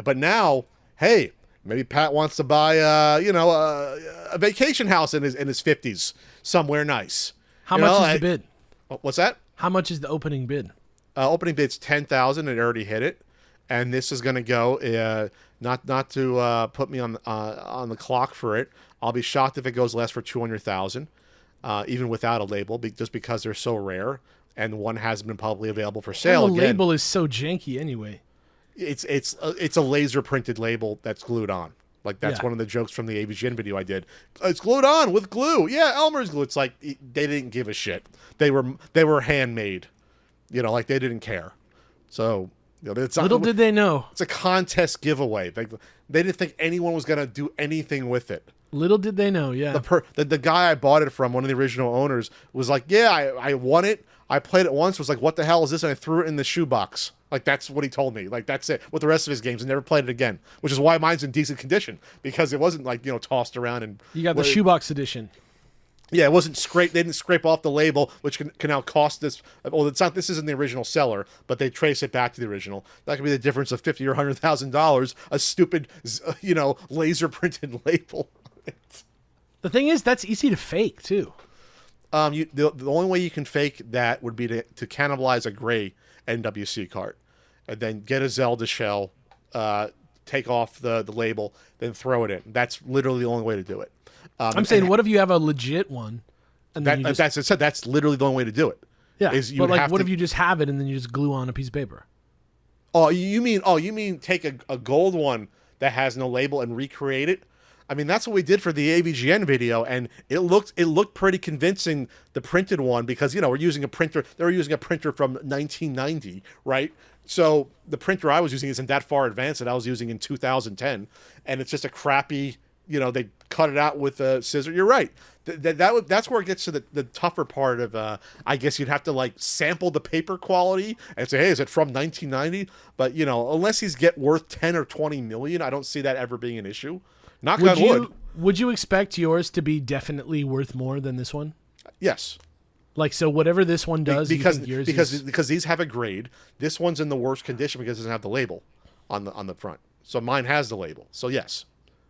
But now, hey, maybe Pat wants to buy a vacation house in his 50s somewhere nice. How much is the bid? What's that? How much is the opening bid? Opening bid's $10,000. It already hit it, and this is going to go. Not to put me on the clock for it. I'll be shocked if it goes less for $200,000, even without a label, just because they're so rare, and one hasn't been publicly available for sale. And the label is so janky anyway. It's a laser printed label that's glued on. Like that's one of the jokes from the AVGN video I did. It's glued on with glue. Yeah, Elmer's glue. It's like they didn't give a shit. They were handmade. Like they didn't care. So it's little did they know. It's a contest giveaway. They didn't think anyone was gonna do anything with it. Little did they know. Yeah. The guy I bought it from, one of the original owners, was like, yeah, I won it. I played it once. Was like, what the hell is this? And I threw it in the shoebox. Like that's what he told me. Like that's it. With the rest of his games, and never played it again. Which is why mine's in decent condition, because it wasn't like tossed around and. You got the shoebox edition. Yeah, it wasn't scraped. They didn't scrape off the label, which can now cost this. Well, it's not. This isn't the original seller, but they trace it back to the original. That could be the difference of $50,000 or $100,000. A stupid, laser printed label. The thing is, that's easy to fake too. The only way you can fake that would be to cannibalize a gray NWC cart, and then get a Zelda shell, take off the label, then throw it in. That's literally the only way to do it. I'm saying, what if you have a legit one? And then that's literally the only way to do it. Yeah, but like, what if you just have it and then you just glue on a piece of paper? Oh, you mean take a gold one that has no label and recreate it? I mean, that's what we did for the AVGN video, and it looked pretty convincing, the printed one, because we're using a printer. They were using a printer from 1990, right? So the printer I was using isn't that far advanced that I was using in 2010, and it's just a crappy. They cut it out with a scissor. You're right. That's where it gets to the tougher part of. I guess you'd have to like sample the paper quality and say, hey, is it from 1990? But unless he's worth 10 or 20 million, I don't see that ever being an issue. Knock on wood. Would you expect yours to be definitely worth more than this one? Yes. Like, so whatever this one does, because yours because these have a grade. This one's in the worst condition because it doesn't have the label on the front. So mine has the label. So yes,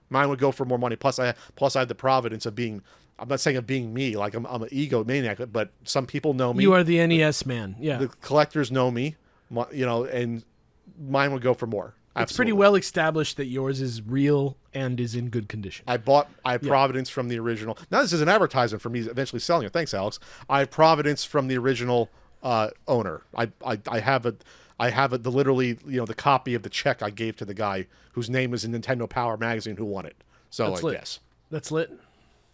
mine would go for more money. Plus I have the providence of being. I'm not saying of being me. Like I'm an egomaniac, but some people know me. You are the NES man. Yeah. The collectors know me. And mine would go for more. It's pretty well established that yours is real and is in good condition. I have Providence from the original. Now this is an advertisement for me eventually selling it. Thanks, Alex. I have Providence from the original owner. I have literally the copy of the check I gave to the guy whose name is in Nintendo Power magazine who won it. So That's lit. Yes, that's lit.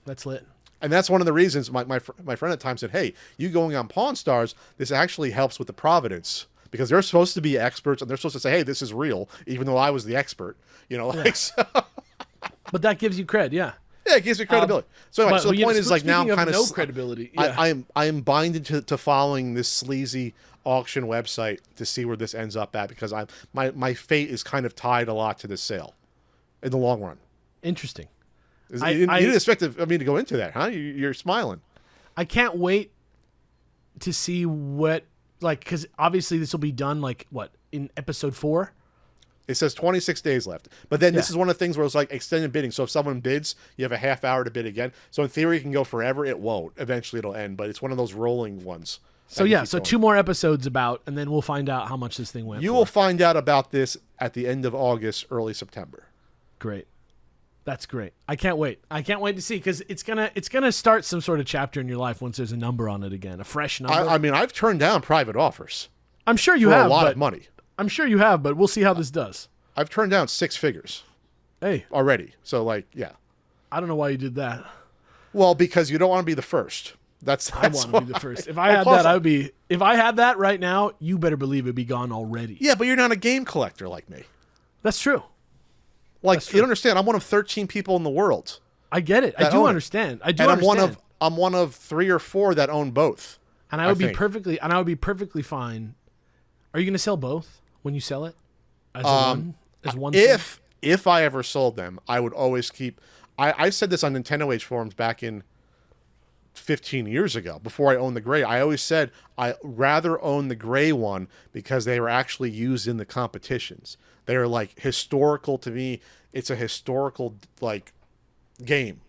That's lit. And that's one of the reasons my friend at times said, "Hey, you going on Pawn Stars? This actually helps with the Providence." Because they're supposed to be experts, and they're supposed to say, "Hey, this is real," even though I was the expert. So. But that gives you cred, yeah. Yeah, it gives you credibility. So anyway, the point is, like, now I'm kind of no credibility. Yeah. I am binded to following this sleazy auction website to see where this ends up at, because my fate is kind of tied a lot to this sale, in the long run. Interesting. You didn't expect me to go into that, huh? You're smiling. I can't wait to see what. Because obviously this will be done in episode 4. It says 26 days left, but then this is one of the things where it's like extended bidding. So if someone bids, you have a half hour to bid again. So in theory, it can go forever. It won't. Eventually, it'll end, but it's one of those rolling ones. So yeah, so 2 more episodes and then we'll find out how much this thing went. You will find out about this at the end of August, early September. Great. That's great. I can't wait. I can't wait to see, because it's gonna start some sort of chapter in your life once there's a number on it again, a fresh number. I mean, I've turned down private offers. I'm sure you for have a lot of money. I'm sure you have, but we'll see how this does. I've turned down 6 figures. Hey, already. So yeah. I don't know why you did that. Well, because you don't want to be the first. I want to be the first. If I had that, I would be. If I had that right now, you better believe it'd be gone already. Yeah, but you're not a game collector like me. That's true. Like, you don't understand. I'm one of 13 people in the world. I get it. I do understand. I'm one of 3 or 4 that own both. And I would be perfectly fine. Are you going to sell both when you sell it? As one if I ever sold them, I would always keep. I said this on Nintendo Age forums back in 15 years ago, before I owned the gray. I always said I rather own the gray one because they were actually used in the competitions. They are like historical to me. It's a historical game.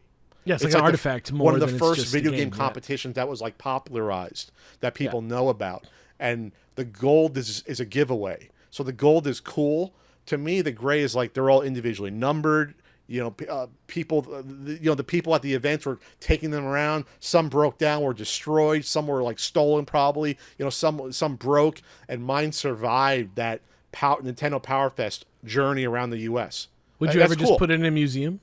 Yes, it's like an artifact. More one of the than first video game competitions that was like popularized that people know about. And the gold is a giveaway. So the gold is cool. To me, the gray is like they're all individually numbered. People, the people at the events were taking them around. Some broke down, were destroyed. Some were like stolen, probably. Some broke, and mine survived that Nintendo Power Fest journey around the U.S. Would you ever just put it in a museum?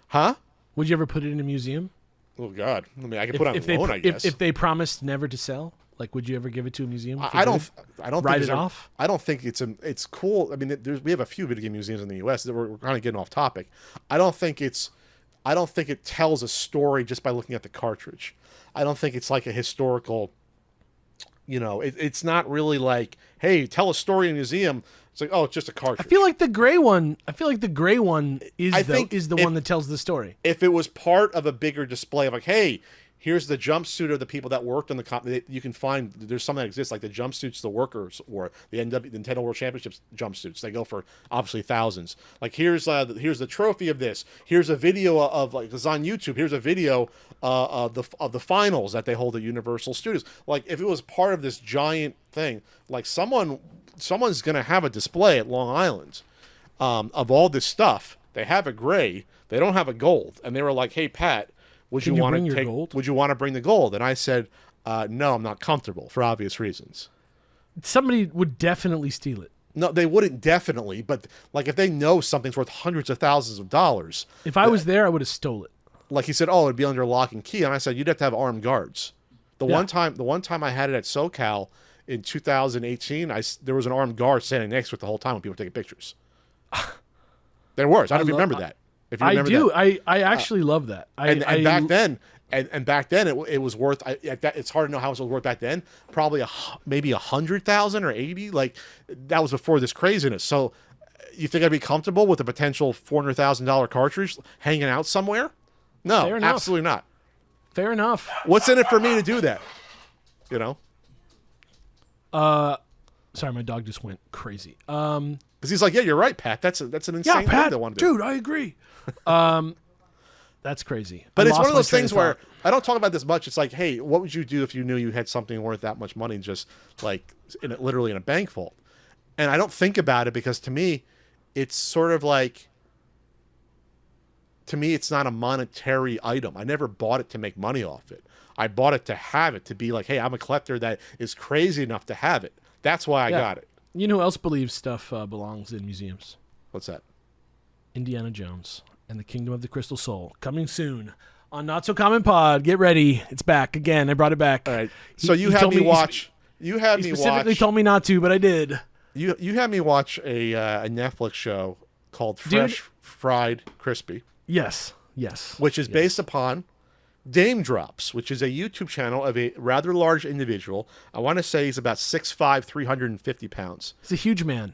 Huh? Would you ever put it in a museum? Oh God! I mean, I could put it on loan, I guess. If they promised never to sell, would you ever give it to a museum? I don't write it off. I don't think it's cool. I mean, we have a few video game museums in the U.S. that we're kind of getting off topic. I don't think it tells a story just by looking at the cartridge. I don't think it's like a historical. It's not really like, hey, tell a story in a museum. It's like, oh, it's just a cartridge. I feel like the gray one is the one that tells the story. If it was part of a bigger display of like, hey, here's the jumpsuit of the people that worked on the you can find, there's some that exist, like the jumpsuits the workers wore, the Nintendo World Championships jumpsuits. They go for obviously thousands. Like here's the trophy of this. Here's a video of like it's on YouTube. Here's a video of the finals that they hold at Universal Studios. Like if it was part of this giant thing, like someone's gonna have a display at Long Island of all this stuff. They have a gray. They don't have a gold. And they were like, hey Pat, would you want to bring the gold? And I said, no, I'm not comfortable for obvious reasons. Somebody would definitely steal it. No, they wouldn't definitely, but like if they know something's worth hundreds of thousands of dollars, If I was there, I would have stole it. like he said, oh, it'd be under lock and key, and I said you'd have to have armed guards. The Yeah. one time I had it at SoCal in 2018, there was an armed guard standing next to it the whole time when people were taking pictures. There was. I don't know if you remember that. If you I remember do. that. I actually love that. And back then, and back then it was worth. It's hard to know how much it was worth back then. Probably maybe 100,000 or 80. Like that was before this craziness. So you think I'd be comfortable with a potential $400,000 cartridge hanging out somewhere? No, Fair enough. absolutely not. Fair enough. What's in it for me to do that? You know? Sorry, my dog just went crazy. Because he's like, yeah, you're right, Pat. That's an insane Yeah, thing Pat, to want to do. dude, I agree. That's crazy. But I it's one lost of my those train things of where thought. I don't talk about this much. It's like, hey, what would you do if you knew you had something worth that much money just like literally in a bank vault? And I don't think about it because to me, it's sort of like, to me, it's not a monetary item. I never bought it to make money off it. I bought it to have it, to be like, hey, I'm a collector that is crazy enough to have it. That's why I got it. You know who else believes stuff belongs in museums? What's that? Indiana Jones and the Kingdom of the Crystal Soul. Coming soon on Not So Common Pod. Get ready. It's back again. I brought it back. All right. So you he had told me me- watch. You had He me specifically watch. told me not to, but I did. You had me watch a Netflix show called Fresh Fried Crispy, Yes. which is based upon Daym Drops, which is a YouTube channel of a rather large individual. I want to say he's about 6'5", 350 pounds. He's a huge man.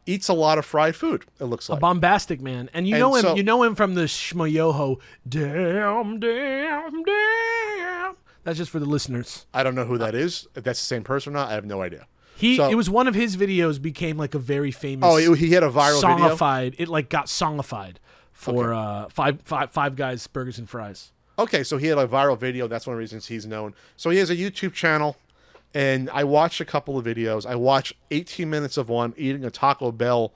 Eats a lot of fried food, it looks A like. bombastic man. And you And know him so- you know him from the Shmoyoho. Damn, damn, damn. That's just for the listeners. I don't know who that is. If that's the same person or not, I have no idea. It was one of his videos became like a very famous He had a viral video? songified. It like got songified for Five Guys Burgers and Fries. Okay, so he had a viral video. That's one of the reasons he's known. So he has a YouTube channel, and I watched a couple of videos. I watched 18 minutes of one eating a Taco Bell,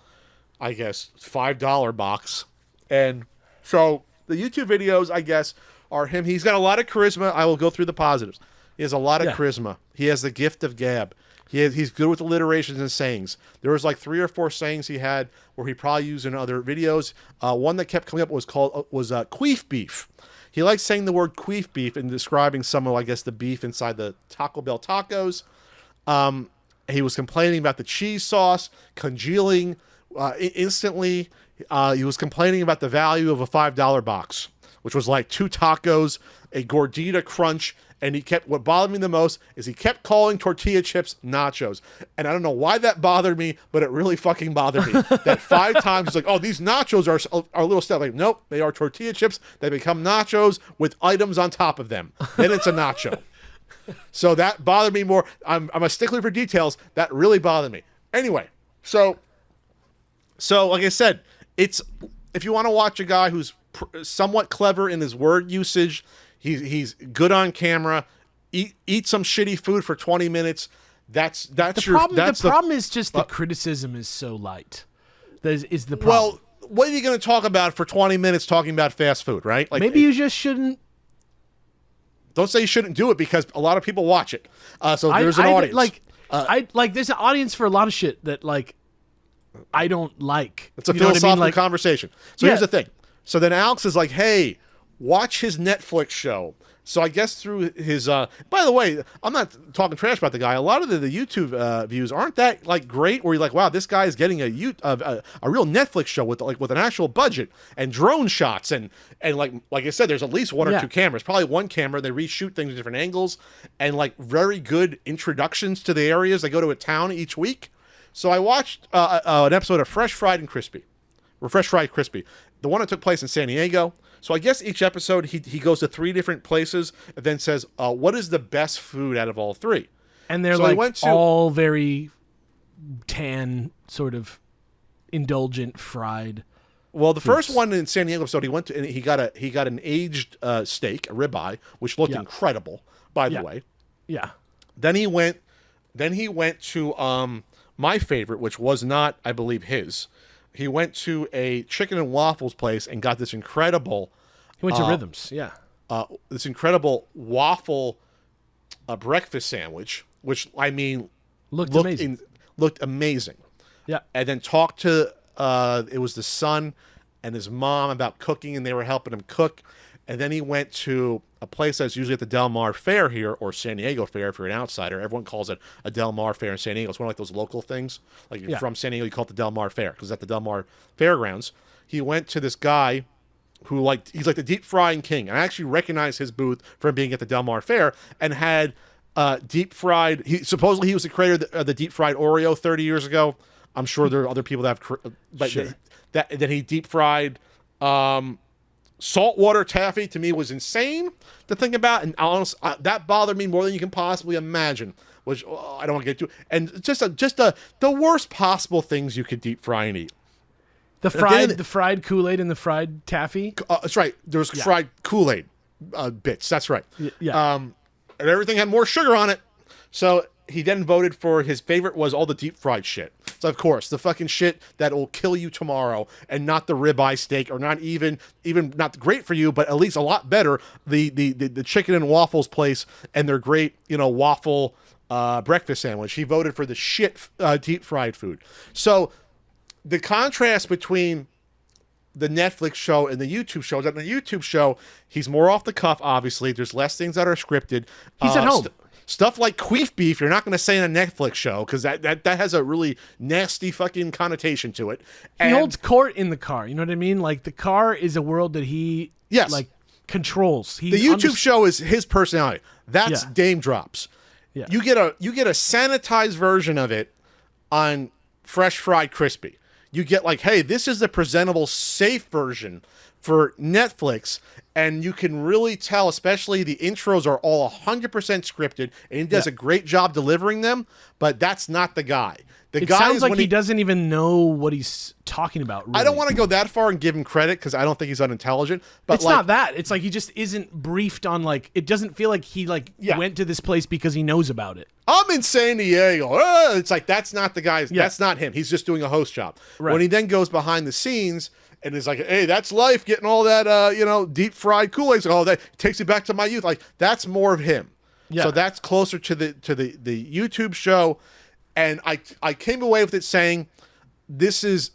I guess, $5 box. And so the YouTube videos, I guess, are him. He's got a lot of charisma. I will go through the positives. He has a lot of charisma. He has the gift of gab. He's good with alliterations and sayings. There was like 3 or 4 sayings he had where he probably used in other videos. One that kept coming up was queef beef. He likes saying the word queef beef and describing some of, I guess, the beef inside the Taco Bell tacos. He was complaining about the cheese sauce congealing instantly. He was complaining about the value of a $5 box, which was like 2 tacos, a gordita crunch, and what bothered me the most is he kept calling tortilla chips nachos. And I don't know why that bothered me, but it really fucking bothered me. That 5 times he's like, oh, these nachos are a little stuff. Like, nope, they are tortilla chips. They become nachos with items on top of them. Then it's a nacho. So that bothered me more. I'm a stickler for details. That really bothered me. Anyway, so like I said, if you want to watch a guy who's somewhat clever in his word usage, he's good on camera, eat some shitty food for 20 minutes. The problem is just the criticism is so light. That is the problem. Well, what are you going to talk about for 20 minutes talking about fast food, right? Like maybe you just shouldn't. Don't say you shouldn't do it because a lot of people watch it. So there's an audience. There's an audience for a lot of shit that like I don't like. It's a You know what I mean? philosophical Like, conversation. So here's the thing. So then Alex is like, hey, watch his Netflix show. So I guess through his, by the way, I'm not talking trash about the guy. A lot of the YouTube views aren't that like great. Where you're like, wow, this guy is getting a real Netflix show with an actual budget and drone shots and like I said, there's at least 1 or 2 cameras, probably 1 camera. They reshoot things at different angles and like very good introductions to the areas. They go to a town each week. So I watched an episode of Fresh Fried Crispy. The one that took place in San Diego. So I guess each episode he goes to 3 different places and then says, what is the best food out of all 3? And they're all very tan, sort of indulgent fried. Well, the first one in San Diego episode, he got an aged steak, a ribeye, which looked incredible, by the way. Yeah. Then he went to my favorite, which was not, I believe, his. He went to a chicken and waffles place and got this incredible. He went to Rhythms, yeah. This incredible waffle breakfast sandwich, which I mean looked amazing. Looked amazing. Yeah. and then talked to it was the son and his mom about cooking, and they were helping him cook. And then he went to a place that's usually at the Del Mar Fair here, or San Diego Fair if you're an outsider. Everyone calls it a Del Mar Fair in San Diego. It's one of like those local things. Like if you're from San Diego, you call it the Del Mar Fair because it's at the Del Mar Fairgrounds. He went to this guy who he's like the deep frying king. And I actually recognized his booth from being at the Del Mar Fair and had deep fried. Supposedly he was the creator of the deep fried Oreo 30 years ago. I'm sure there are other people that have, but Sure. then he deep fried saltwater taffy. To me was insane to think about, and honestly, that bothered me more than you can possibly imagine. Which I don't want to get to, and just the worst possible things you could deep fry and eat. The fried Kool-Aid and the fried taffy. That's right. There was fried Kool-Aid bits. That's right. Yeah. And everything had more sugar on it. So he then voted for his favorite was all the deep fried shit. So of course, the fucking shit that will kill you tomorrow, and not the ribeye steak, or not even not great for you, but at least a lot better. The chicken and waffles place and their great waffle breakfast sandwich. He voted for the shit deep fried food. So the contrast between the Netflix show and the YouTube show is that in the YouTube show, he's more off the cuff, obviously. There's less things that are scripted. He's at home. Stuff like queef beef, you're not going to say in a Netflix show because that has a really nasty fucking connotation to it. He holds court in the car. You know what I mean? Like the car is a world that he controls. The YouTube show is his personality. That's Daym Drops. Yeah. You get a sanitized version of it on Fresh Fried Crispy. You get like, hey, this is the presentable, safe version for Netflix, and you can really tell, especially the intros are all 100% scripted, and he does a great job delivering them, but that's not the guy. It sounds like he doesn't even know what he's talking about, really. I don't want to go that far and give him credit because I don't think he's unintelligent. But it's not that. It's like he just isn't briefed on, it doesn't feel like he went to this place because he knows about it. I'm in San Diego. It's like, that's not the guy. That's not him. He's just doing a host job. Right. When he then goes behind the scenes and is like, hey, that's life, getting all that, deep fried Kool-Aid. So, that takes you back to my youth. Like, that's more of him. Yeah. So that's closer to the YouTube show. And I came away with it saying, this is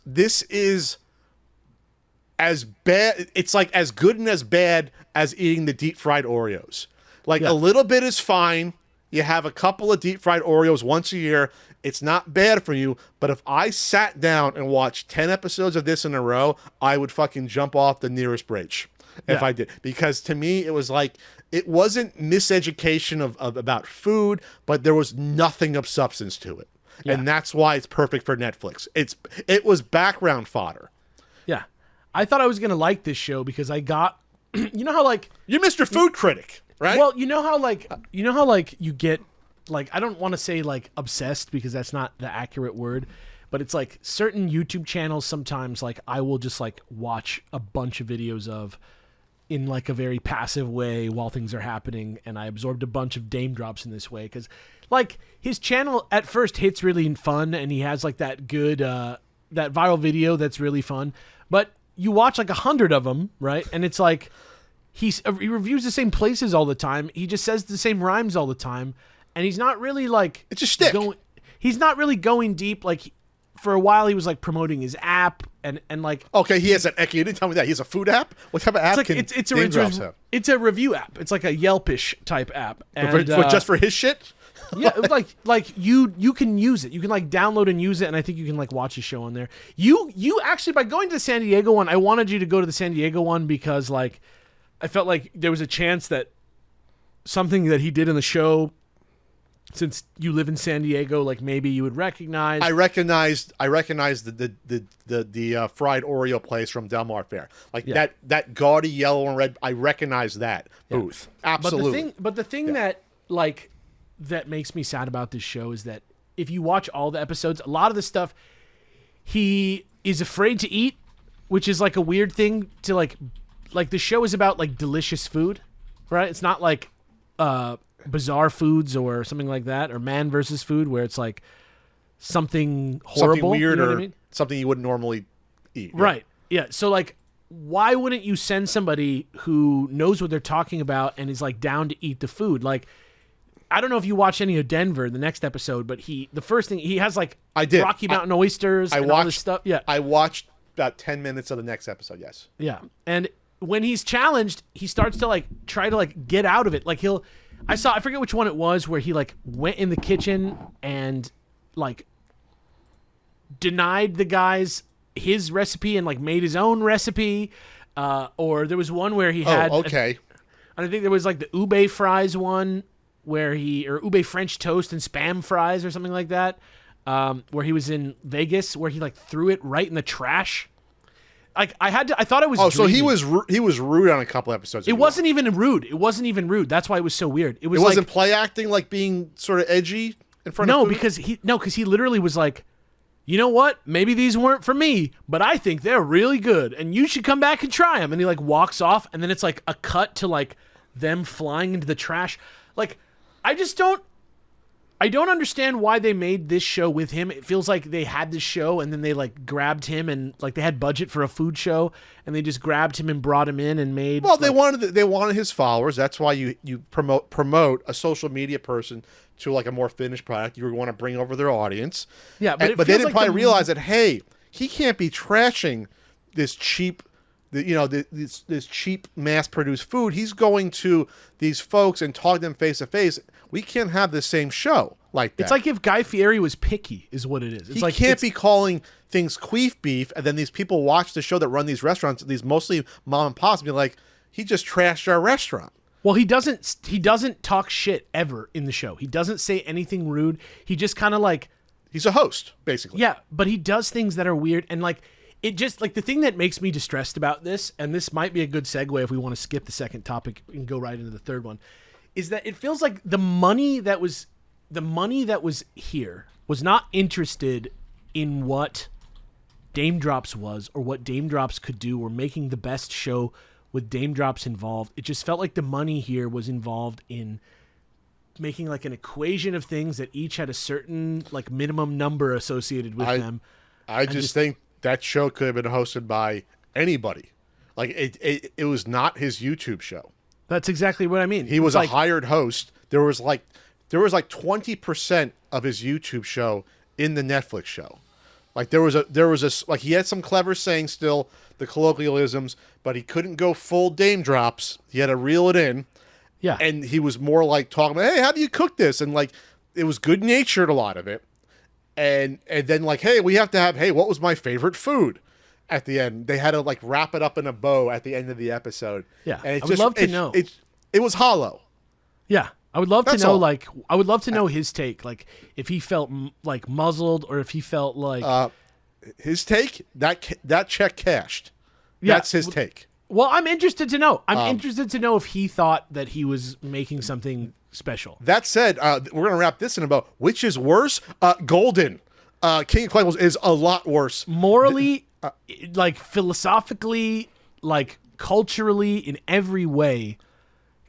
as bad. It's like as good and as bad as eating the deep fried Oreos. Like a little bit is fine. You have a couple of deep fried Oreos once a year. It's not bad for you. But if I sat down and watched 10 episodes of this in a row, I would fucking jump off the nearest bridge if I did. Because to me, it was like, it wasn't miseducation of about food, but there was nothing of substance to it. Yeah. And that's why it's perfect for Netflix. It was background fodder. Yeah. I thought I was going to like this show because I got, you know how you're Mr. Food Critic, right? Well, you know how you get, I don't want to say obsessed because that's not the accurate word, but it's like certain YouTube channels sometimes I will just watch a bunch of videos of in a very passive way while things are happening, and I absorbed a bunch of Daym Drops in this way because his channel at first hits really fun, and he has that good that viral video that's really fun, but you watch 100 of them, right? And it's he reviews the same places all the time. He just says the same rhymes all the time, and he's not really it's a shtick. He's not really going deep. For a while, he was promoting his app and okay, he has an you didn't tell me that he has a food app. What type of app can Daym Drops have? It's a review app. It's like a Yelpish type app, and just for his shit. Yeah, you can use it. You can download and use it, and I think you can watch a show on there. You actually, by going to the San Diego one, I wanted you to go to the San Diego one because I felt like there was a chance that something that he did in the show, since you live in San Diego, maybe you would recognize. I recognized the fried Oreo place from Del Mar Fair. That gaudy yellow and red. I recognize that booth. Absolutely. But the thing that that makes me sad about this show is that if you watch all the episodes, a lot of the stuff he is afraid to eat, which is a weird thing to the show is about delicious food, right? It's not bizarre foods or something like that, or man versus food where it's something horrible, something weird, you know or what I mean? Something you wouldn't normally eat. Right. Yeah. So why wouldn't you send somebody who knows what they're talking about and is down to eat the food? I don't know if you watched any of Denver, the next episode, but the first thing he has like I did. Rocky Mountain oysters and all this stuff. Yeah. I watched about 10 minutes of the next episode. Yes. Yeah. And when he's challenged, he starts to like try to like get out of it. Like I forget which one it was where he like went in the kitchen and like denied the guys his recipe and like made his own recipe. Or there was one where he had. Oh, okay. I think there was like the ube fries one or ube French toast and Spam fries or something like that. Where he was in Vegas, where he like threw it right in the trash. Like I thought it was. Oh, dreamy. so he was rude on a couple episodes. It wasn't even rude. It wasn't even rude. That's why it was so weird. It wasn't like, play acting, like being sort of edgy in front of food? because he literally was like, you know what? Maybe these weren't for me, but I think they're really good, and you should come back and try them. And he like walks off, and then it's like a cut to like them flying into the trash. Like I don't understand why they made this show with him. It feels like they had this show and then they like grabbed him and like they had budget for a food show and they just grabbed him and brought him in and made. Well, they wanted his followers. That's why you promote a social media person to like a more finished product. You want to bring over their audience. Yeah, but they didn't probably realize that, hey, he can't be trashing this cheap, this cheap mass-produced food. He's going to these folks and talk to them face to face. We can't have the same show like that. It's like if Guy Fieri was picky, is what it is. It's he can't be calling things queef beef, and then these people watch the show that run these restaurants, these mostly mom and pops, and be like, he just trashed our restaurant. Well, he doesn't talk shit ever in the show. He doesn't say anything rude. He just kind of like... He's a host, basically. Yeah, but he does things that are weird, and like... It just, like, the thing that makes me distressed about this, and this might be a good segue if we want to skip the second topic and go right into the third one, is that it feels like the money that was here was not interested in what Daym Drops was or what Daym Drops could do or making the best show with Daym Drops involved. It just felt like the money here was involved in making like an equation of things that each had a certain like minimum number associated with them. I just think that show could have been hosted by anybody. Like it was not his YouTube show. That's exactly what I mean. He was a hired host. There was like 20% of his YouTube show in the Netflix show. Like there was like he had some clever sayings still, the colloquialisms, but he couldn't go full Daym Drops. He had to reel it in. Yeah. And he was more like talking about, hey, how do you cook this? And like it was good natured, a lot of it. And then like, hey, we have to have, hey, what was my favorite food? At the end, they had to like wrap it up in a bow at the end of the episode. Yeah, and I would love to know. It was hollow. Yeah, I would love to know. all. Like, I would love to know his take. Like, if he felt like muzzled, or if he felt like his take that check cashed. Yeah. That's his take. Well, I'm interested to know. I'm interested to know if he thought that he was making something special. That said, we're gonna wrap this in about which is worse. Golden, King of Collectibles is a lot worse. Morally, like philosophically, like culturally, in every way,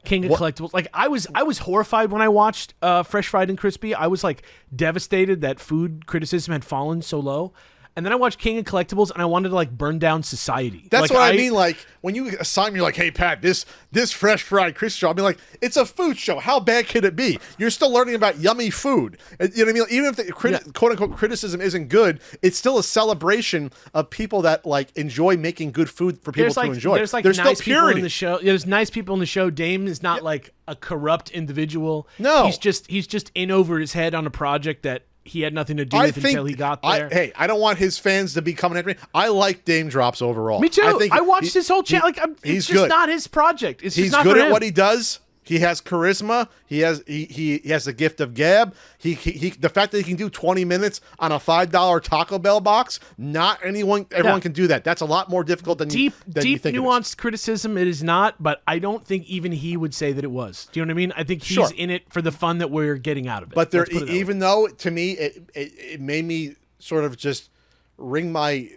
King of Collectibles. Like I was horrified when I watched Fresh Fried and Crispy. I was like devastated that food criticism had fallen so low. And then I watched King of Collectibles, and I wanted to like burn down society. That's like, what I mean. Like when you assign me, you're like, "Hey Pat, this Fresh Fried Crispy show." I'll be like, "It's a food show. How bad could it be? You're still learning about yummy food. You know what I mean? Even if the quote unquote criticism isn't good, it's still a celebration of people that like enjoy making good food for people to enjoy. There's like nice still purity people in the show. Yeah, there's nice people in the show. Daym is not like a corrupt individual. No, he's just in over his head on a project that he had nothing to do with until he got there. I don't want his fans to be coming at me. I like Daym Drops overall. Me too. I watched his whole channel. It's just not his project. It's just not good for at him. what he does. He has charisma. He has the gift of gab. He the fact that he can do 20 minutes on a $5 Taco Bell box. Not everyone can do that. That's a lot more difficult than deep you think nuanced criticism. It is not, but I don't think even he would say that it was. Do you know what I mean? I think he's in it for the fun that we're getting out of it. But even though to me it made me sort of just wring my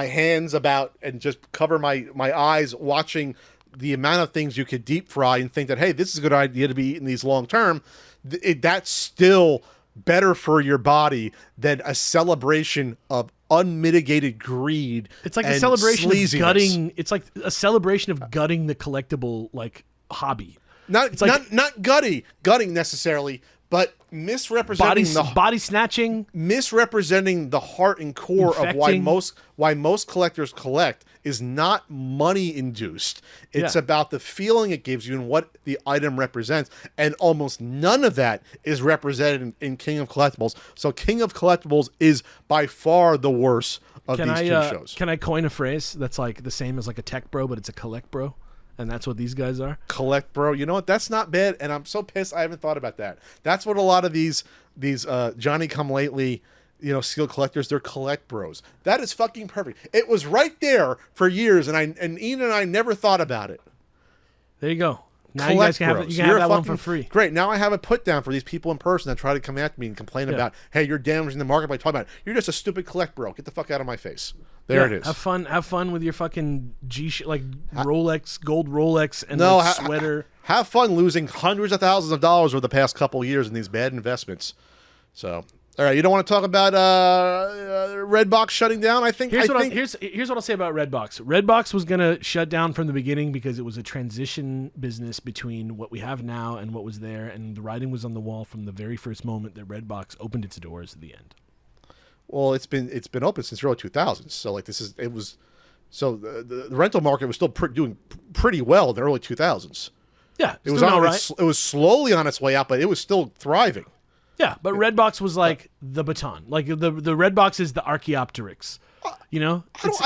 hands about and just cover my eyes watching the amount of things you could deep fry and think that, hey, this is a good idea to be eating these long term. That's still better for your body than a celebration of unmitigated greed. It's like a celebration of gutting. It's like a celebration of gutting the collectible like hobby. Not gutting necessarily, but misrepresenting body snatching, misrepresenting the heart and core infecting. of why most collectors collect is not money induced. It's about the feeling it gives you and what the item represents, and almost none of that is represented in King of Collectibles. So King of Collectibles is by far the worst of these two shows. Can I coin a phrase that's like the same as like a tech bro, but it's a collect bro? And that's what these guys are. Collect bro. You know what? That's not bad. And I'm so pissed I haven't thought about that. That's what a lot of these Johnny come lately, seal collectors, they're collect bros. That is fucking perfect. It was right there for years, and Ian and I never thought about it. There you go. Now Collect you guys can have, bros. you can have You're that one fucking- for free. Great. Now I have a put down for these people in person that try to come at me and complain about, hey, you're damaging the market by talking about it. You're just a stupid collect bro. Get the fuck out of my face. There it is. Have fun with your fucking Rolex, gold Rolex, and sweater. Have fun losing hundreds of thousands of dollars over the past couple of years in these bad investments. So, all right, you don't want to talk about Redbox shutting down? Here's what I'll say about Redbox. Redbox was gonna shut down from the beginning because it was a transition business between what we have now and what was there, and the writing was on the wall from the very first moment that Redbox opened its doors at the end. Well, it's been open since the early 2000s. So the rental market was still doing pretty well in the early 2000s. Yeah, It was slowly on its way out, but it was still thriving. Yeah, but Redbox was like the baton. Like the Redbox is the Archaeopteryx. I don't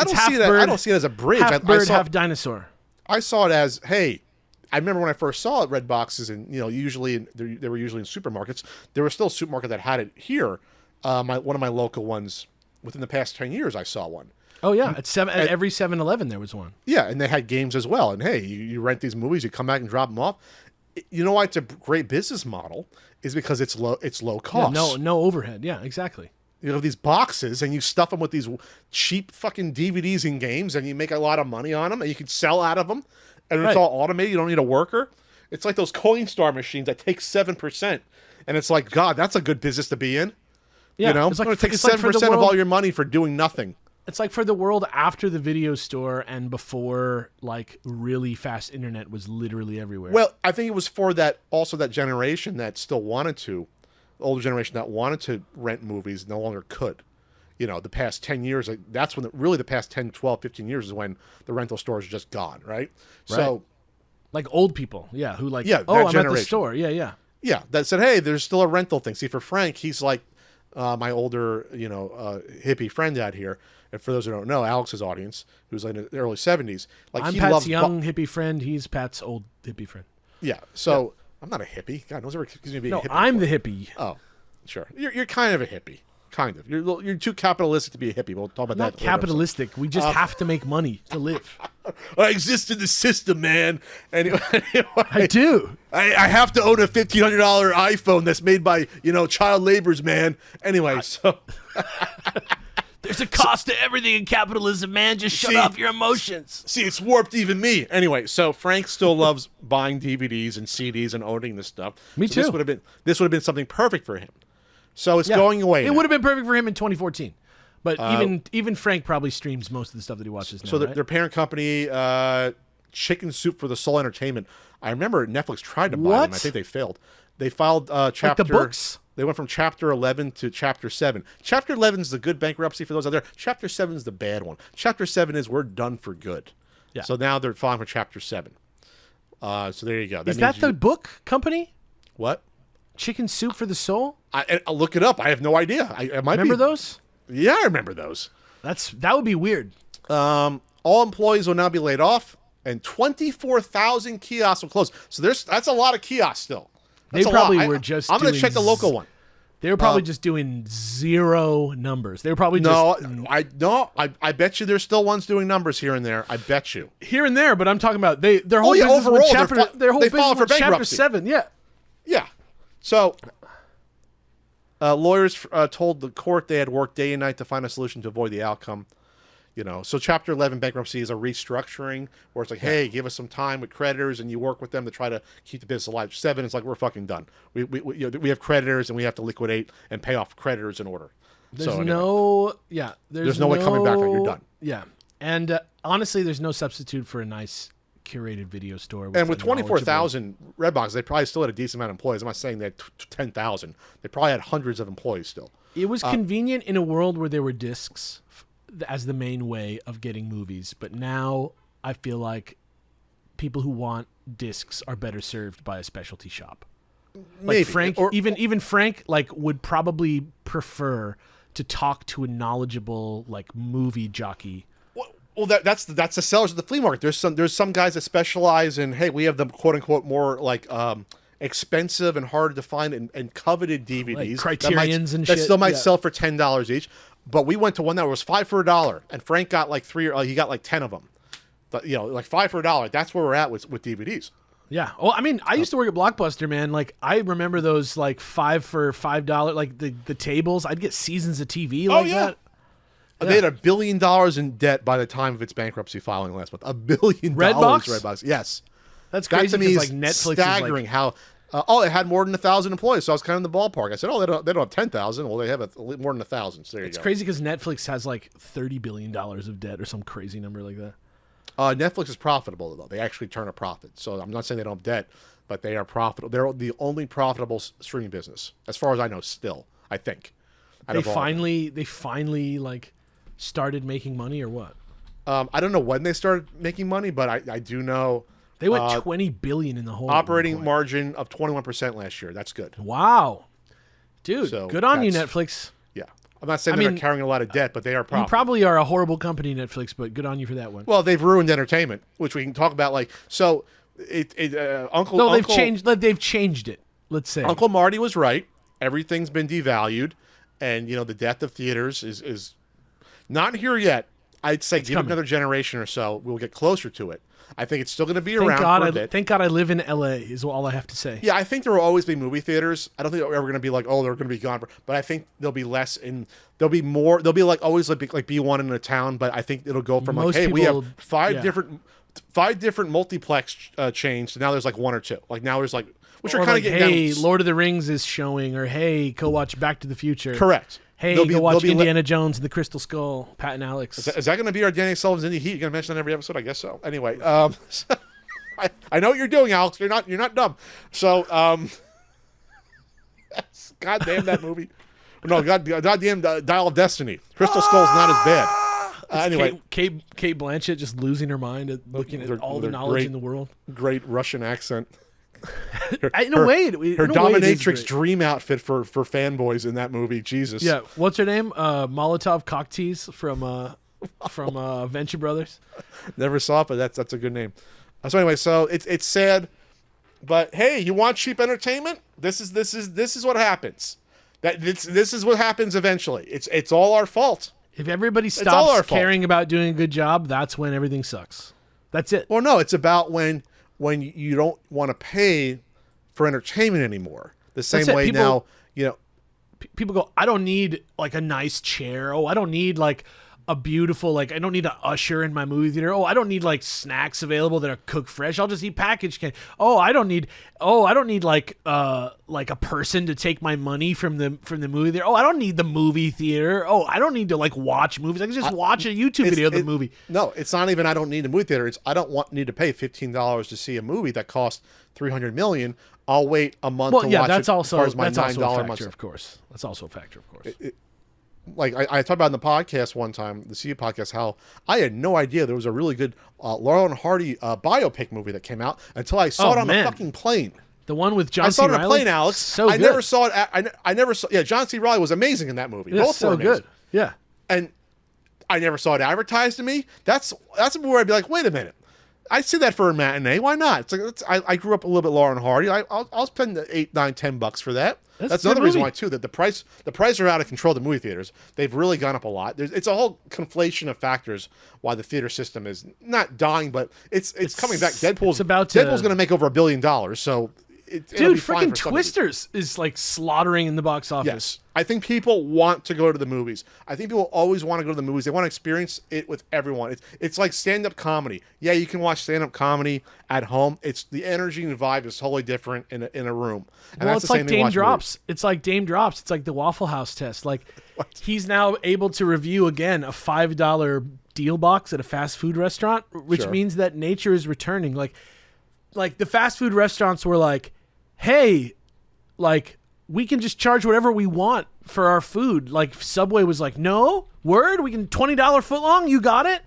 see that. I don't see it as a bridge. Half bird, half dinosaur. I saw it as, hey, I remember when I first saw it, Redboxes, and they were usually in supermarkets. There was still a supermarket that had it here. One of my local ones, within the past 10 years, I saw one. Oh yeah, at every 7-Eleven there was one. Yeah, and they had games as well. And hey, you rent these movies, you come back and drop them off. You know why it's a great business model is because it's low cost. Yeah, no overhead. Yeah, exactly. You have these boxes and you stuff them with these cheap fucking DVDs and games, and you make a lot of money on them, and you can sell out of them, and it's all automated. You don't need a worker. It's like those Coinstar machines that take 7%, and it's like, God, that's a good business to be in. Yeah, it's going to take 7% of all your money for doing nothing. It's like for the world after the video store and before like really fast internet was literally everywhere. Well, I think it was for that generation that still wanted to, the older generation that wanted to rent movies no longer could. The past 10 years, that's when the past 10, 12, 15 years is when the rental stores are just gone, right? So, like old people, who I'm at the store. Yeah, that said, hey, there's still a rental thing. See, for Frank, he's like my older, hippie friend out here. And for those who don't know, Alex's audience, who's like in the early 70s, I'm Pat's young hippie friend. He's Pat's old hippie friend. Yeah. So I'm not a hippie. God knows ever accused me of being a hippie. I'm the hippie. Oh, sure. You're kind of a hippie. Kind of. You're too capitalistic to be a hippie. We'll talk about Not that. capitalistic. We just have to make money to live. I exist in the system, man. Anyway, I do. I have to own a $1,500 iPhone that's made by child laborers, man. Anyway, so. There's a cost to everything in capitalism, man. Just shut off your emotions. See, it's warped even me. Anyway, so Frank still loves buying DVDs and CDs and owning this stuff. Me too. This would have been something perfect for him. So it's going away. It would have been perfect for him in 2014. But even Frank probably streams most of the stuff that he watches now. So their parent company, Chicken Soup for the Soul Entertainment. I remember Netflix tried to buy them. I think they failed. They filed chapter. Like the books? They went from Chapter 11 to Chapter 7. Chapter 11 is the good bankruptcy for those out there. Chapter 7 is the bad one. Chapter 7 is we're done for good. Yeah. So now they're filing for Chapter 7. So there you go. Is that the book company? What? Chicken Soup for the Soul? I'll look it up. I have no idea. I might remember those? Yeah, I remember those. That would be weird. All employees will now be laid off, and 24,000 kiosks will close. So that's a lot of kiosks still. That's they probably were just. I'm going to check the local one. They were probably just doing zero numbers. They were probably I bet you there's still ones doing numbers here and there. I bet you here and there, but I'm talking about their whole business overall their whole they business filed for bankruptcy. Chapter 7. Yeah. So lawyers told the court they had worked day and night to find a solution to avoid the outcome. So Chapter 11 bankruptcy is a restructuring where it's like, hey, give us some time with creditors, and you work with them to try to keep the business alive. 7 is like, we're fucking done. We have creditors, and we have to liquidate and pay off creditors in order. There's no way coming back from it. You're done. Yeah, and honestly, there's no substitute for a nice curated video store. And with a knowledgeable- 24,000 Redbox, they probably still had a decent amount of employees. I'm not saying they had 10,000. They probably had hundreds of employees still. It was convenient in a world where there were discs as the main way of getting movies, but now I feel like people who want discs are better served by a specialty shop. Like Maybe. Frank, Or- even Frank, like would probably prefer to talk to a knowledgeable like movie jockey. Well, that's the sellers of the flea market. There's some guys that specialize in, hey, we have the quote unquote more like expensive and hard to find and coveted DVDs, Criterions and that shit. still might Yeah. sell for $10 each. But we went to one that was 5 for $1, and Frank got like he got like 10 of them. But, like 5 for $1. That's where we're at with DVDs. Yeah. Well, I mean, I used to work at Blockbuster, man. Like, I remember those like 5 for $5, like the tables. I'd get seasons of TV like that. Yeah. They had $1 billion in debt by the time of its bankruptcy filing last month. $1 billion. Redbox? Redbox. Yes. That's That crazy to me because is like Netflix staggering. is like, How it had more than 1,000 employees, so I was kind of in the ballpark. I said, they don't have 10,000. Well, they have more than 1,000. So there you it's go. crazy because Netflix has like $30 billion of debt or some crazy number like that. Netflix is profitable though. They actually turn a profit. So I'm not saying they don't have debt, but they are profitable. They're the only profitable streaming business, as far as I know. Still, I think. They finally like started making money or what? I don't know when they started making money, but I do know They went 20 billion in the whole operating margin of 21% last year. That's good. Wow, dude, So good on you, that's- Netflix. Yeah, I'm not saying I they're mean, carrying a lot of debt, but they are You profitable. probably are a horrible company, Netflix, but good on you for that one. Well, they've ruined entertainment, which we can talk about. Like, so Uncle. No, they've Uncle, changed. They've changed it. Let's say. Uncle Marty was right. Everything's been devalued, and the death of theaters is not here yet. I'd say give it coming. another generation or so. We'll get closer to it. I think it's still going to be Thank around God, for a bit. thank God I live in LA is all I have to say. Yeah, I think there will always be movie theaters. I don't think they're ever going to be like, oh, they're going to be gone. But I think there'll be less, and there'll be more. There'll be like always like be one in a town. But I think it'll go from Most like, hey, we have people- five yeah. different multiplex chains. To now there's like 1 or 2. Like now there's like, which Or are kind like, of getting hey, down. Lord of the Rings is showing, or hey, go watch Back to the Future. Correct. Hey, There'll go be- watch there'll be Indiana Jones and the Crystal Skull. Pat and Alex. Is that going to be our Danny Sullivan's Indie Heat? You're going to mention that every episode? I guess so. Anyway, I know what you're doing, Alex. You're not dumb. So, God damn that movie. No, goddamn Dial of Destiny. Crystal Skull's not as bad. Anyway, Kate Blanchett just losing her mind at looking at all the their knowledge great- in the world. great Russian accent. In a way, Her it is dominatrix great. dream outfit for fanboys in that movie. Jesus. Yeah, what's her name? Molotov Cocktease from Venture Brothers. Never saw it, but that's a good name. So anyway, so it's sad, but hey, you want cheap entertainment? This is what happens. This is what happens eventually. It's all our fault. If everybody all our stops fault. caring about doing a good job, that's when everything sucks. That's it. Well, no, it's about when you don't want to pay for entertainment anymore. The same That's it. way People- now, People go, I don't need like a nice chair. Oh, I don't need like a beautiful, like I don't need an usher in my movie theater. Oh, I don't need like snacks available that are cooked fresh. I'll just eat packaged candy. Oh, I don't need like a person to take my money from the movie theater. Oh, I don't need the movie theater. Oh, I don't need to like watch movies. I can just watch a YouTube video of the movie. No, it's not even I don't need a movie theater. It's I don't need to pay $15 to see a movie that costs $300 million. I'll wait a month to watch that's it also as far as my that's also $9 a month. factor, of course. That's also a factor, of course. Like I talked about in the podcast one time, the CU podcast, how I had no idea there was a really good Laurel and Hardy biopic movie that came out until I saw it on a fucking plane. The one with John I saw C. it on a Reilly? plane, Alex. So I good. never saw it. I never saw. Yeah, John C. Reilly was amazing in that movie. Yeah, Both so were amazing. good. Yeah. And I never saw it advertised to me. That's where I'd be like, wait a minute. I see that for a matinee. Why not? It's like I grew up a little bit Laurel and Hardy. I'll spend the $8, $9, $10 for that. That's a good another reason movie. why too, that the price are out of control of the movie theaters. They've really gone up a lot. It's a whole conflation of factors why the theater system is not dying, but it's coming back. Deadpool's about to- going to make over $1 billion. So it'll Dude, be fine freaking for some Twisters is like slaughtering in the box office. Yes. I think people want to go to the movies. I think people always want to go to the movies. They want to experience it with everyone. It's like stand-up comedy. Yeah, you can watch stand-up comedy at home. It's the energy and vibe is totally different in a room. And Well, that's it's the same like thing Daym watching Drops. It's like Daym Drops. It's like the Waffle House test. Like he's now able to review again a $5 deal box at a fast food restaurant, which Sure. means that nature is returning. Like the fast food restaurants were like, hey, like we can just charge whatever we want for our food. Like Subway was like, no, word, we can $20 footlong, you got it.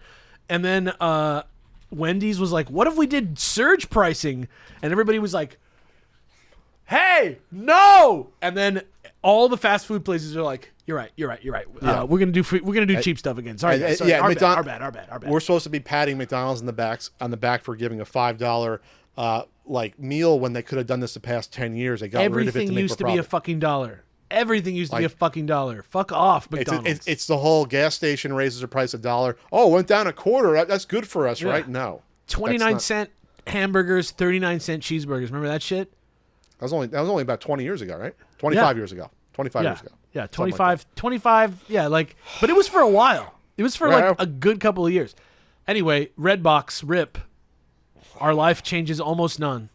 And then Wendy's was like, what if we did surge pricing? And everybody was like, hey, no. And then all the fast food places are like, you're right. Yeah. We're gonna do cheap stuff again. Sorry, guys. Sorry. yeah, Our McDonald's- bad. We're supposed to be patting McDonald's on the back for giving a $5 like meal when they could have done this the past 10 years. They got rid of it Everything to make used more to be a profit. fucking dollar. Everything used to be a Like- fucking dollar. Fuck off, McDonald's. It's the whole gas station raises the price $1. Oh, it went down a quarter. That's good for us, right? No. 29-cent hamburgers, 39-cent cheeseburgers. Remember that shit? That was only about 20 years ago, right? 25 Yeah. years ago. 25 years ago. Yeah, Something like 25, yeah, like, but it was for a while. It was for like Right. a good couple of years. Anyway, Redbox, RIP. Our life changes almost none.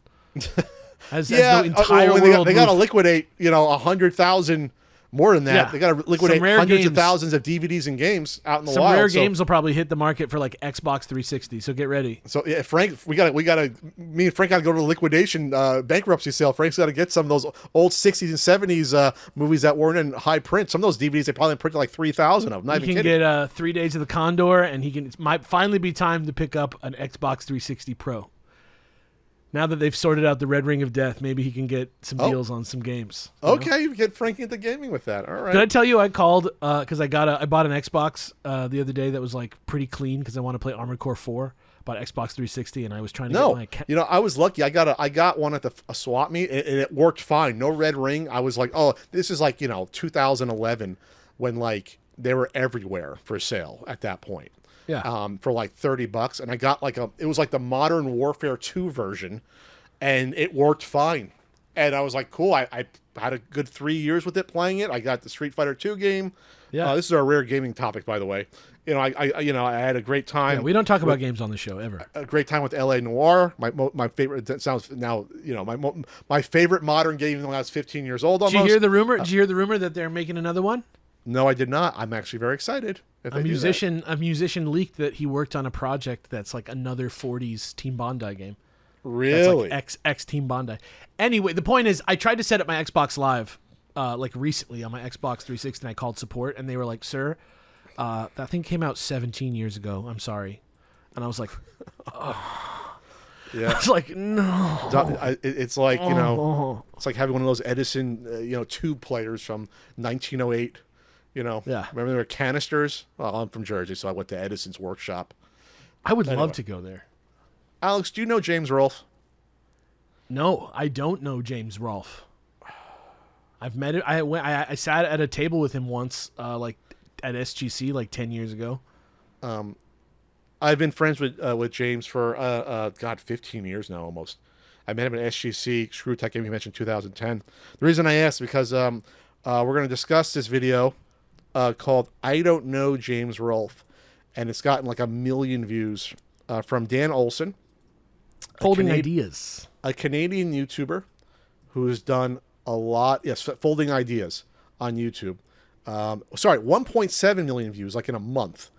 As the entire when world they got to moved. liquidate, 100,000 more than that. Yeah. They got to liquidate Some rare hundreds of games. thousands of DVDs and games out in the Some wild. rare So- games will probably hit the market for like Xbox 360, so get ready. So yeah, Frank, me and Frank got to go to the liquidation bankruptcy sale. Frank's got to get some of those old 60s and 70s movies that weren't in high print. Some of those DVDs they probably printed like 3,000 of them. Not He even can kidding. get 3 Days of the Condor, and it might finally be time to pick up an Xbox 360 Pro. Now that they've sorted out the Red Ring of Death, maybe he can get some deals on some games. you know? Okay, you get Frank into gaming with that. All right. Did I tell you I called because I bought an Xbox the other day that was like pretty clean because I want to play Armored Core 4. Bought Xbox 360 and I was trying to No, get my I was lucky. I got one at a swap meet and it worked fine. No red ring. I was like, oh, this is like 2011 when like they were everywhere for sale at that point. Yeah. For like $30, and I got it was like the Modern Warfare 2 version, and it worked fine. And I was like, cool. I had a good 3 years with it playing it. I got the Street Fighter 2 game. Yeah. This is our rare gaming topic, by the way. I had a great time. we don't talk about games on the show ever. A great time with LA Noire. My favorite. That sounds now. My favorite modern game in the last 15 years old. Almost. Did you hear the rumor? Did you hear the rumor that they're making another one? No, I did not. I'm actually very excited. If A they do that. musician leaked that he worked on a project that's like another 40s Team Bondi game. That's Really? like X Team Bondi. Anyway, the point is, I tried to set up my Xbox Live, like recently on my Xbox 360, and I called support, and they were like, "Sir, that thing came out 17 years ago. I'm sorry." And I was like, I Yeah. was like, no. It's like it's like having one of those Edison tube players from 1908. Yeah. Remember there were canisters. Well, I'm from Jersey, so I went to Edison's workshop. I would love to go there. Alex, do you know James Rolfe? No, I don't know James Rolfe. I've met him. I sat at a table with him once, like at SGC, like 10 years ago. I've been friends with James for 15 years now almost. I met him at SGC Screwtech Game Convention 2010. The reason I asked because we're going to discuss this video called "I Don't Know James Rolfe," and it's gotten like 1 million views from Dan Olson, Folding ideas. a Canadian YouTuber who has done a lot. Yes, Folding Ideas on YouTube. 1.7 million views, like in a month.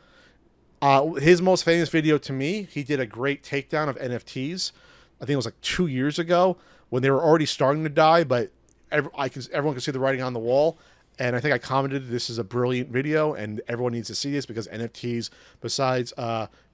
His most famous video to me, he did a great takedown of NFTs. I think it was like 2 years ago when they were already starting to die, but everyone could see the writing on the wall. And I think I commented, this is a brilliant video and everyone needs to see this because NFTs, besides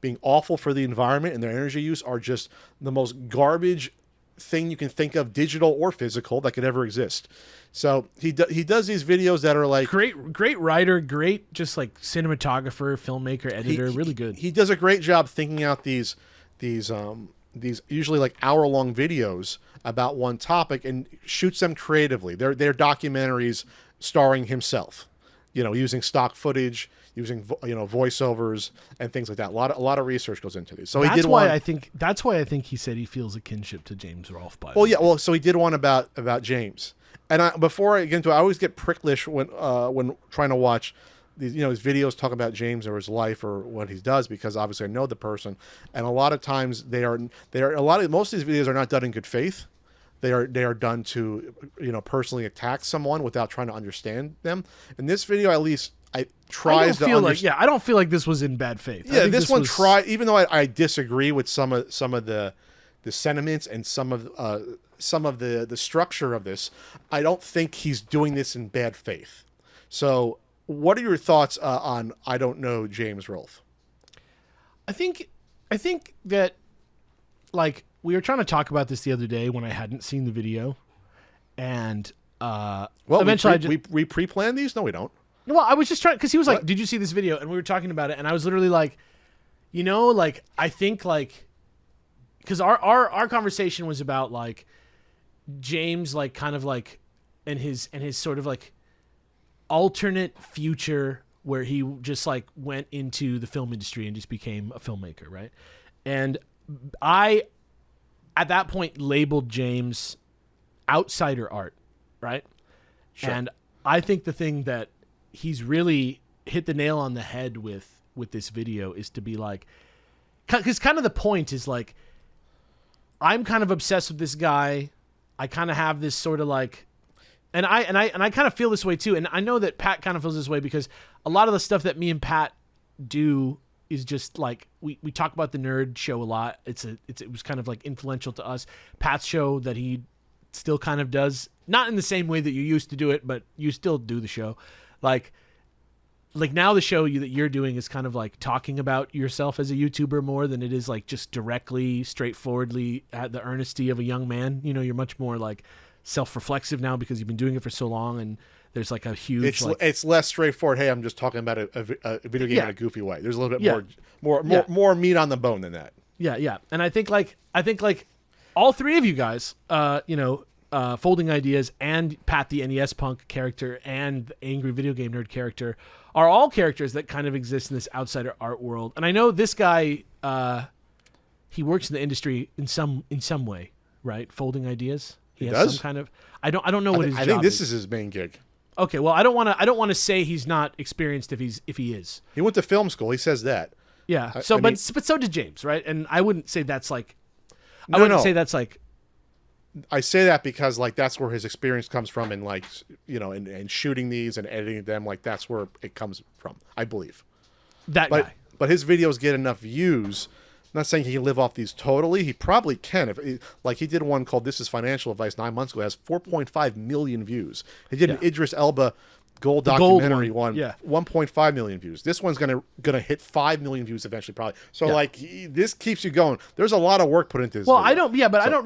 being awful for the environment and their energy use, are just the most garbage thing you can think of, digital or physical, that could ever exist. So he does these videos that are like Great writer, great just like cinematographer, filmmaker, editor, really good. He does a great job thinking out these usually like hour-long videos about one topic and shoots them creatively. They're documentaries starring himself, using stock footage, using voiceovers and things like that. A lot of research goes into these. So that's he did why one. that's why I think he said he feels a kinship to James Rolfe. By Well, yeah. Well, so he did one about James. And before I get into it, I always get pricklish when trying to watch these, his videos talk about James or his life or what he does, because obviously I know the person, and a lot of times most of these videos are not done in good faith. They are done to personally attack someone without trying to understand them. In this video, at least, I don't feel like this was in bad faith. Yeah, this one tried, even though I disagree with some of the sentiments and some of the structure of this, I don't think he's doing this in bad faith. So, what are your thoughts on I don't know James Rolfe? I think that, like, we were trying to talk about this the other day when I hadn't seen the video, and eventually we pre-planned these. No, we don't. Well, I was just trying, because he was like, "Did you see this video?" And we were talking about it, and I was literally like, I think, like, because our conversation was about, like, James, like, kind of like, and his sort of like alternate future where he just like went into the film industry and just became a filmmaker, right? And I, at that point, labeled James outsider art, right? Sure. And I think the thing that he's really hit the nail on the head with this video is to be like, because kind of the point is like, I'm kind of obsessed with this guy. I kind of have this sort of like, and I kind of feel this way too. And I know that Pat kind of feels this way because a lot of the stuff that me and Pat do is just like, we talk about the nerd show a lot. It was kind of like influential to us. Pat's show that he still kind of does, not in the same way that you used to do it, but you still do the show. Like now the show that you're doing is kind of like talking about yourself as a YouTuber more than it is like just directly, straightforwardly at the earnesty of a young man. You're much more like self-reflexive now because you've been doing it for so long, and there's like a huge it's less straightforward. Hey, I'm just talking about a video game in a goofy way. There's a little bit more meat on the bone than that. Yeah. And I think like all three of you guys, Folding Ideas and Pat the NES Punk character and the Angry Video Game Nerd character are all characters that kind of exist in this outsider art world. And I know this guy, he works in the industry in some way, right? Folding Ideas. He has does? some kind of, I don't know what his job is. I think this is his main gig. Okay, well, I don't want to say he's not experienced if he is. He went to film school. He says that. Yeah. But so did James, right? And I wouldn't say that's like, I wouldn't say that's like. I say that because like that's where his experience comes from, and like and shooting these and editing them, like that's where it comes from. I believe. Guy. But his videos get enough views. I'm not saying he can live off these totally. He probably can. Like he did one called "This Is Financial Advice" 9 months ago. It has 4.5 million views. He did an Idris Elba gold documentary one, 1.5 million views. This one's gonna hit 5 million views eventually, probably. So this keeps you going. There's a lot of work put into this. Well, video. I don't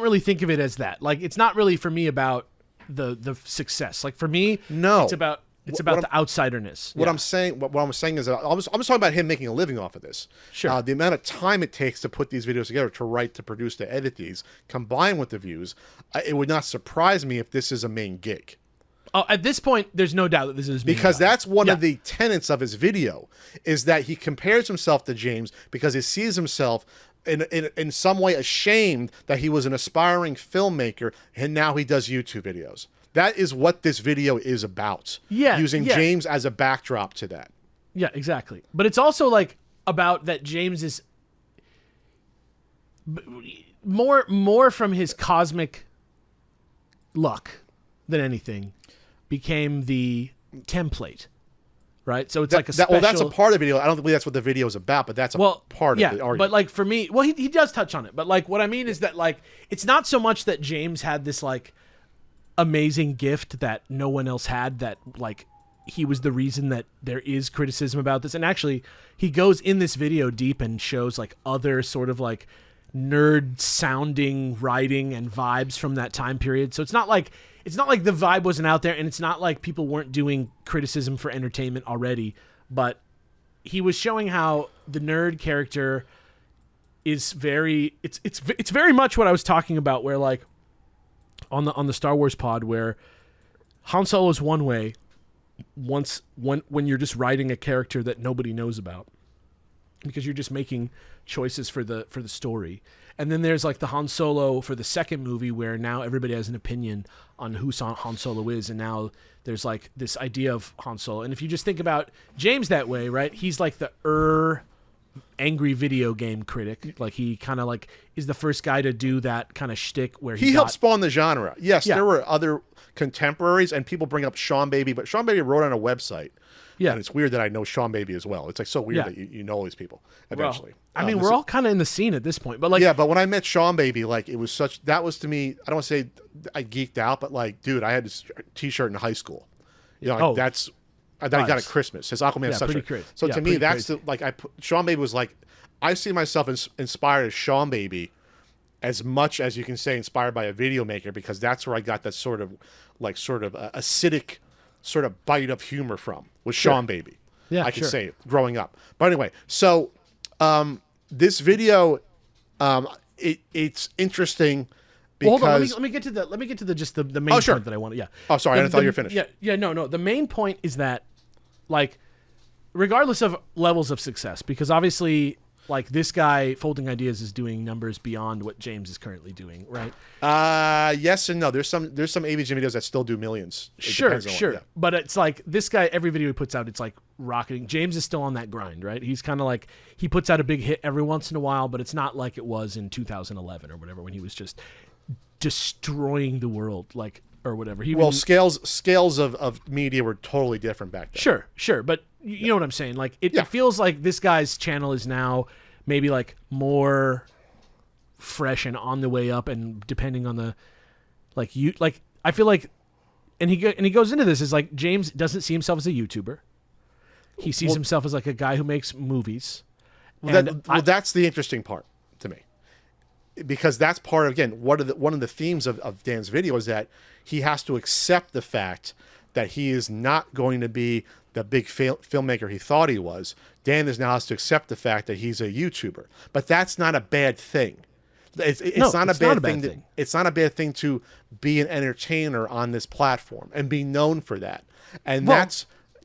really think of it as that. Like it's not really for me about the success. Like for me, no, it's about the outsiderness. What I'm saying is that I was talking about him making a living off of this. Sure. The amount of time it takes to put these videos together, to write, to produce, to edit these, combined with the views, it would not surprise me if this is a main gig. Oh, at this point, there's no doubt that this is because that's one of the tenets of his video, is that he compares himself to James because he sees himself in some way ashamed that he was an aspiring filmmaker and now he does YouTube videos. That is what this video is about. Yeah, using James as a backdrop to that. Yeah, exactly. But it's also like about that James is more from his cosmic luck than anything became the template, right? So it's like a special... Well, that's a part of the video. I don't believe that's what the video is about, but that's a part of the argument. But like for me, well, he does touch on it. But like what I mean is that like it's not so much that James had this like amazing gift that no one else had, that like he was the reason that there is criticism about this. And actually he goes in this video deep and shows like other sort of like nerd sounding writing and vibes from that time period. So it's not like the vibe wasn't out there, and it's not like people weren't doing criticism for entertainment already, but he was showing how the nerd character is it's very much what I was talking about, where like on the Star Wars pod, where Han Solo is one way when you're just writing a character that nobody knows about, because you're just making choices for the story. And then there's like the Han Solo for the second movie, where now everybody has an opinion on who Han Solo is, and now there's like this idea of Han Solo. And if you just think about James that way, right? He's like the angry video game critic. Like he kind of like is the first guy to do that kind of shtick where he helped spawn the genre. Yes, there were other contemporaries, and people bring up Sean Baby, but Sean Baby wrote on a website. Yeah, and it's weird that I know Sean Baby as well. It's like so weird that you know all these people eventually. Well, I mean, we're all kind of in the scene at this point, but like, yeah. But when I met Sean Baby, like it was that was to me. I don't want to say I geeked out, but like, dude, I had this T-shirt in high school. You know, like I got at Christmas. His Aquaman is such pretty crazy. So to me, that's Sean Baby was like, I see myself as inspired as Sean Baby, as much as you can say inspired by a video maker, because that's where I got that sort of acidic sort of bite of humor from, was Sean Baby. Yeah, I can say it growing up. But anyway, so this video, it's interesting. Because... Well, hold on. Let me get to the main point that I want. Yeah. Oh, sorry. I thought you were finished. Yeah. No. The main point is that, like, regardless of levels of success, because obviously, like, this guy Folding Ideas is doing numbers beyond what James is currently doing, right? Yes and no. There's some AVG videos that still do millions. Sure. But it's like this guy, every video he puts out, it's like rocketing. James is still on that grind, right? He's kind of like, he puts out a big hit every once in a while, but it's not like it was in 2011 or whatever, when he was just destroying the world, like, or whatever. Scales of media were totally different back then. Sure, but you know what I'm saying. Like, it feels like this guy's channel is now maybe like more fresh and on the way up, and depending on the I feel like, and he goes into this is like, James doesn't see himself as a YouTuber. He sees himself as like a guy who makes movies. That's the interesting part to me. Because that's part of, again, one of the themes of Dan's video is that he has to accept the fact that he is not going to be the big filmmaker he thought he was. Dan now has to accept the fact that he's a YouTuber. But that's not a bad thing. It's not a bad thing. It's not a bad thing to be an entertainer on this platform and be known for that. And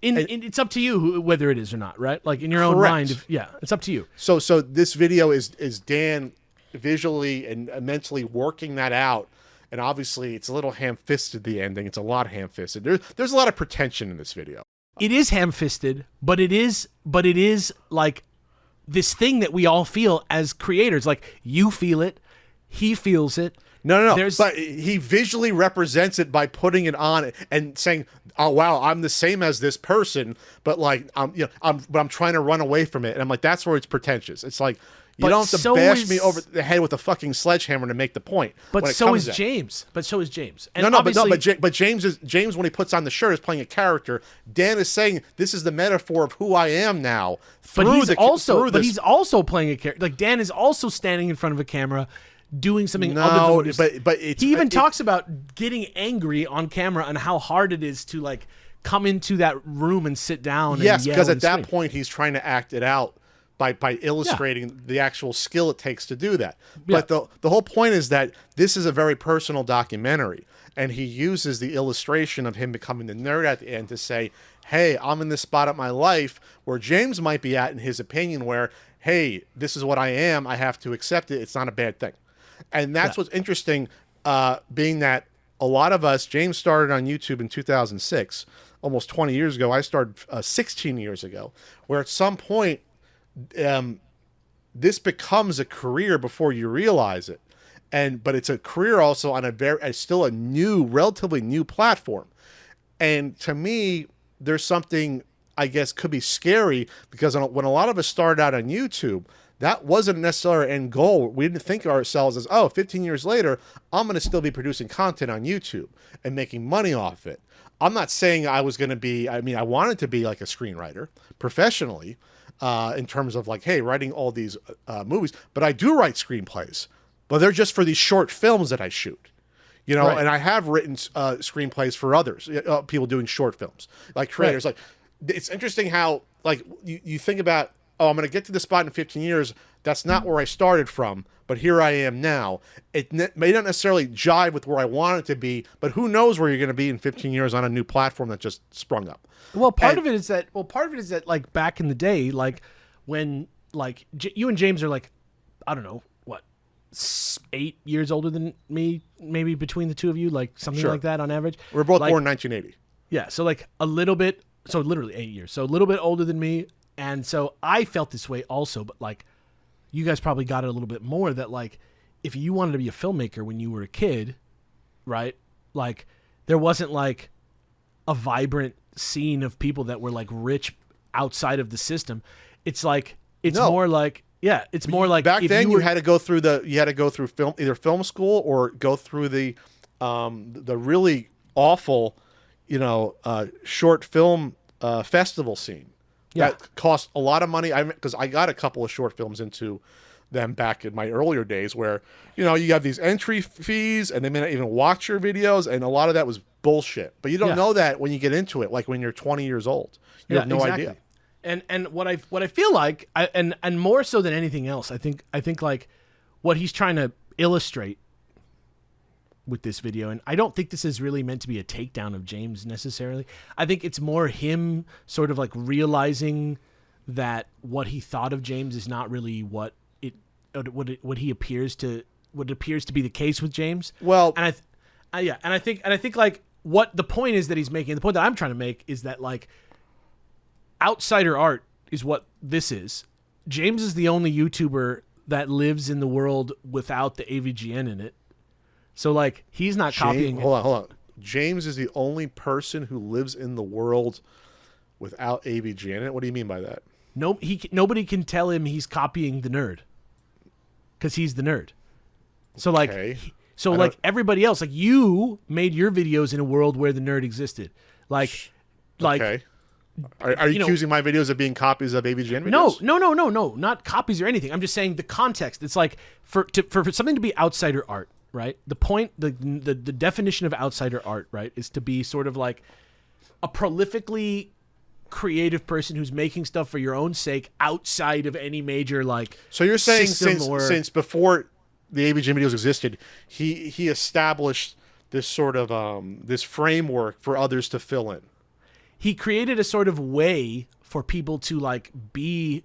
it's up to you whether it is or not, right? Like, in your own mind, it's up to you. So this video is Dan visually and mentally working that out, and obviously it's a little ham-fisted, the ending. It's a lot ham-fisted. There's a lot of pretension in this video. It is ham-fisted, but it is like this thing that we all feel as creators. Like, you feel it, he feels it. No. But he visually represents it by putting it on and saying, "Oh wow, I'm the same as this person," but like I'm trying to run away from it. And I'm like, that's where it's pretentious. It's like, you don't have to bash me over the head with a fucking sledgehammer to make the point. But so is James. But James when he puts on the shirt is playing a character. Dan is saying, this is the metaphor of who I am now. But he's also playing a character. Like, Dan is also standing in front of a camera doing something other than he even talks about getting angry on camera and how hard it is to like come into that room and sit down. Yes, because at that point he's trying to act it out by illustrating the actual skill it takes to do that. But the whole point is that this is a very personal documentary, and he uses the illustration of him becoming the nerd at the end to say, hey, I'm in this spot of my life where James might be at in his opinion, where, hey, this is what I am, I have to accept it, it's not a bad thing. And that's what's interesting, being that a lot of us, James started on YouTube in 2006, almost 20 years ago. I started 16 years ago, where at some point, this becomes a career before you realize it. But it's a career also on still a relatively new platform. And to me, there's something, I guess, could be scary, because when a lot of us started out on YouTube, that wasn't necessarily our end goal. We didn't think of ourselves as, 15 years later, I'm going to still be producing content on YouTube and making money off it. I'm not saying I was going to be, I wanted to be like a screenwriter professionally, in terms of like, hey, writing all these movies, but I do write screenplays, but they're just for these short films that I shoot, and I have written screenplays for others, people doing short films, like creators. Like, it's interesting how, like, you think about, I'm going to get to the spot in 15 years. That's not where I started from, but here I am now. It may not necessarily jive with where I want it to be, but who knows where you're going to be in 15 years on a new platform that just sprung up. Well, part of it is that like back in the day, like when like you and James are like, I don't know, what, 8 years older than me, maybe between the two of you, like something like that on average. We're both like, born in 1980. Yeah, so like a little bit, so literally 8 years, so a little bit older than me, and so I felt this way also, but like you guys probably got it a little bit more that like if you wanted to be a filmmaker when you were a kid, right? Like there wasn't like a vibrant scene of people that were like rich outside of the system. It's like it's more like it's more like back then you had to go through either film school or go through the really awful, short film festival scene. Yeah. That cost a lot of money. Because I got a couple of short films into them back in my earlier days where, you have these entry fees and they may not even watch your videos. And a lot of that was bullshit. But you don't know that when you get into it, like when you're 20 years old. You have no idea. And what I feel like, and more so than anything else, I think like what he's trying to illustrate with this video, and I don't think this is really meant to be a takedown of James necessarily. I think it's more him sort of like realizing that what he thought of James is not really what appears to be the case with James. Well, and I think like what the point is that he's making, the point that I'm trying to make is that like outsider art is what this is. James is the only YouTuber that lives in the world without the AVGN in it. So, like, he's not copying it. Hold on. James is the only person who lives in the world without AVG in it? What do you mean by that? Nobody can tell him he's copying the nerd. Because he's the nerd. So, okay. like everybody else, like, you made your videos in a world where the nerd existed. Like... Okay. Are you accusing my videos of being copies of AVGN videos? No, not copies or anything. I'm just saying the context. It's like, for something to be outsider art, right? The point, the definition of outsider art, right, is to be sort of like a prolifically creative person who's making stuff for your own sake outside of any major like. So you're saying since before the AVG videos existed, he established this sort of this framework for others to fill in. He created a sort of way for people to like be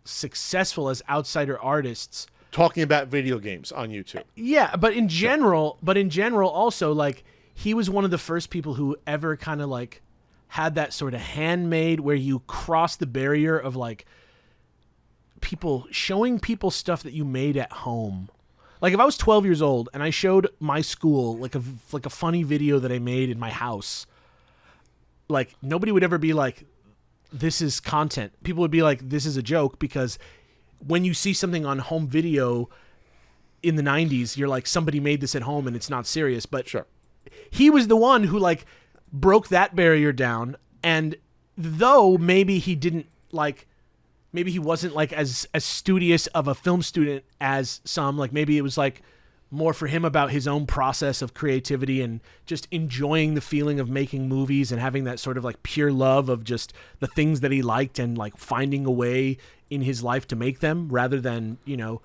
successful as outsider artists. Talking about video games on YouTube. Yeah, but in general also, like, he was one of the first people who ever kind of like had that sort of handmade where you cross the barrier of like people showing people stuff that you made at home. Like if I was 12 years old and I showed my school like a funny video that I made in my house, like nobody would ever be like, this is content. People would be like, this is a joke, because when you see something on home video in the 90s, you're like, somebody made this at home and it's not serious. But sure, he was the one who like broke that barrier down. And though maybe he didn't like, maybe he wasn't like as studious of a film student as some, like maybe it was like more for him about his own process of creativity and just enjoying the feeling of making movies and having that sort of like pure love of just the things that he liked and like finding a way in his life to make them, rather than, you know,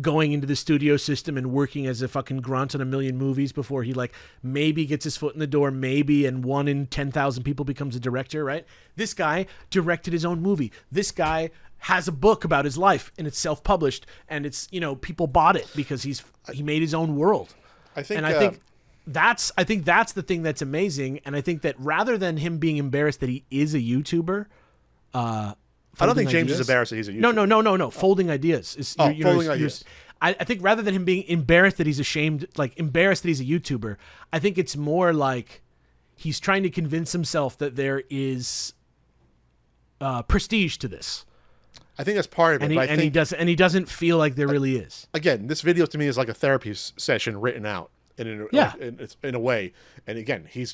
going into the studio system and working as a fucking grunt on a million movies before he like maybe gets his foot in the door, maybe, and 1 in 10,000 people becomes a director, right? This guy directed his own movie. This guy has a book about his life and it's self-published, and it's, you know, people bought it because he made his own world. I think that's the thing that's amazing. And I think that rather than him being embarrassed that he is a YouTuber, I don't think James is embarrassed that he's a YouTuber. No. Folding ideas is folding ideas. I think rather than him being embarrassed that he's ashamed, like embarrassed that he's a YouTuber, I think it's more like he's trying to convince himself that there is prestige to this. I think that's part of it. And he doesn't feel like there really is. Again, this video to me is like a therapy session written out in a way. And again, he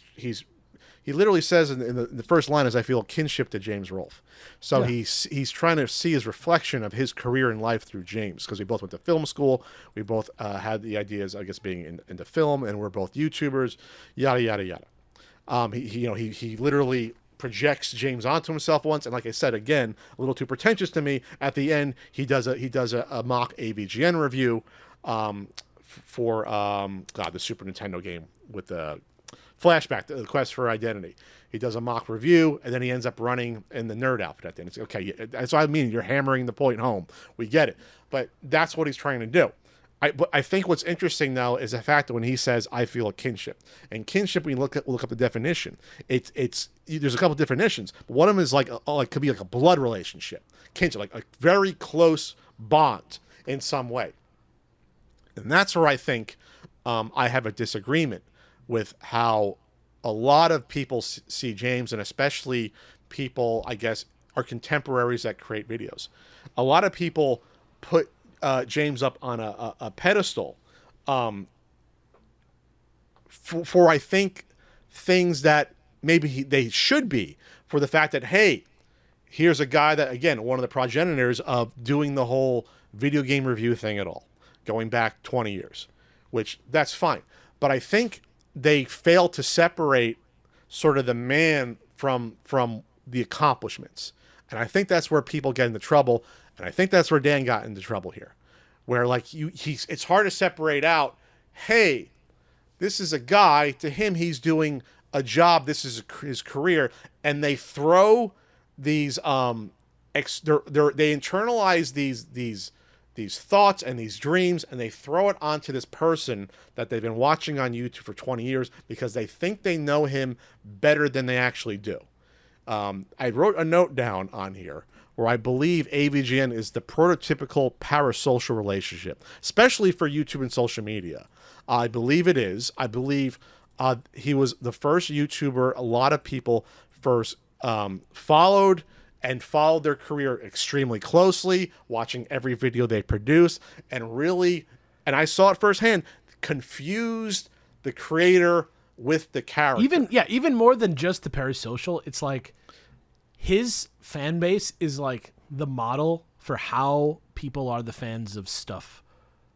literally says in the first line is, I feel kinship to James Rolfe. So he's trying to see his reflection of his career in life through James, because we both went to film school. We both had the ideas, I guess, being into film, and we're both YouTubers, yada, yada, yada. He literally projects James onto himself once, and like I said, again, a little too pretentious to me. At the end, he does a mock AVGN review for the Super Nintendo game with the Flashback, the Quest for Identity. He does a mock review, and then he ends up running in the nerd outfit at the end. It's okay. That's what I mean. You're hammering the point home. We get it, but that's what he's trying to do. I think what's interesting though is the fact that when he says I feel a kinship, and kinship, when you look up the definition, it's there's a couple definitions. But one of them is like could be like a blood relationship, kinship, like a very close bond in some way, and that's where I think I have a disagreement with how a lot of people see James, and especially people, I guess, are contemporaries that create videos. A lot of people put James up on a pedestal for I think things that maybe they should be, for the fact that, hey, here's a guy that, again, one of the progenitors of doing the whole video game review thing at all, going back 20 years, which that's fine. But I think they fail to separate sort of the man from the accomplishments. And I think that's where people get into trouble. And I think that's where Dan got into trouble here, where like it's hard to separate out, hey, this is a guy, to him, he's doing a job, this is his career, and they throw these they internalize these thoughts and these dreams, and they throw it onto this person that they've been watching on YouTube for 20 years because they think they know him better than they actually do. I wrote a note down on here where I believe AVGN is the prototypical parasocial relationship, especially for YouTube and social media. I believe it is. I believe he was the first YouTuber a lot of people first followed their career extremely closely, watching every video they produced, and really, and I saw it firsthand, confused the creator with the character. Even more than just the parasocial, it's like his fan base is like the model for how people are the fans of stuff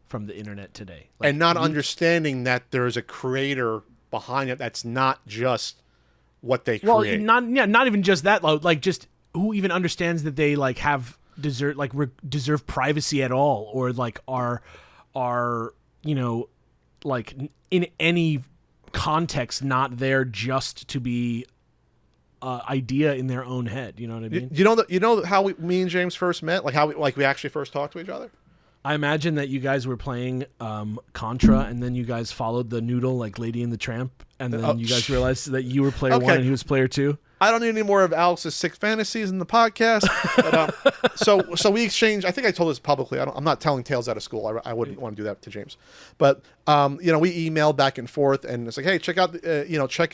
from the internet today. Like, and not understanding that there's a creator behind it that's not just what they create. Well, not even just that, like just who even understands that they like deserve privacy at all, or like are like in any context not there just to be idea in their own head. You know what I mean? You know how me and James first met, like how we actually first talked to each other. I imagine that you guys were playing Contra, and then you guys followed the noodle like Lady and the Tramp, and then you guys realized that you were player one and he was player two. I don't need any more of Alex's sick fantasies in the podcast. But, so we exchanged. I think I told this publicly. I'm not telling tales out of school. I wouldn't want to do that to James. But we emailed back and forth, and it's like, hey, check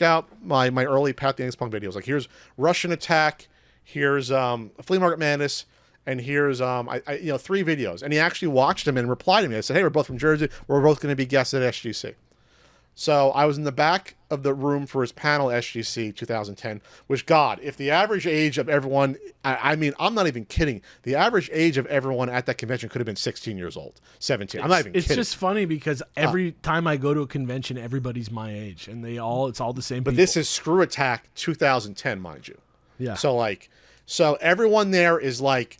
out my early Pat the Punk videos. Like, here's Russian Attack, here's Flea Market Madness, and here's 3 videos. And he actually watched them and replied to me. I said, hey, we're both from Jersey. We're both going to be guests at SGC. So I was in the back of the room for his panel SGC 2010, which, God, if the average age of everyone, I mean, I'm not even kidding. The average age of everyone at that convention could have been 16 years old, 17. I'm not even kidding. It's just funny because every time I go to a convention, everybody's my age, and it's all the same people. But this is Screw Attack 2010, mind you. Yeah. So everyone there is like,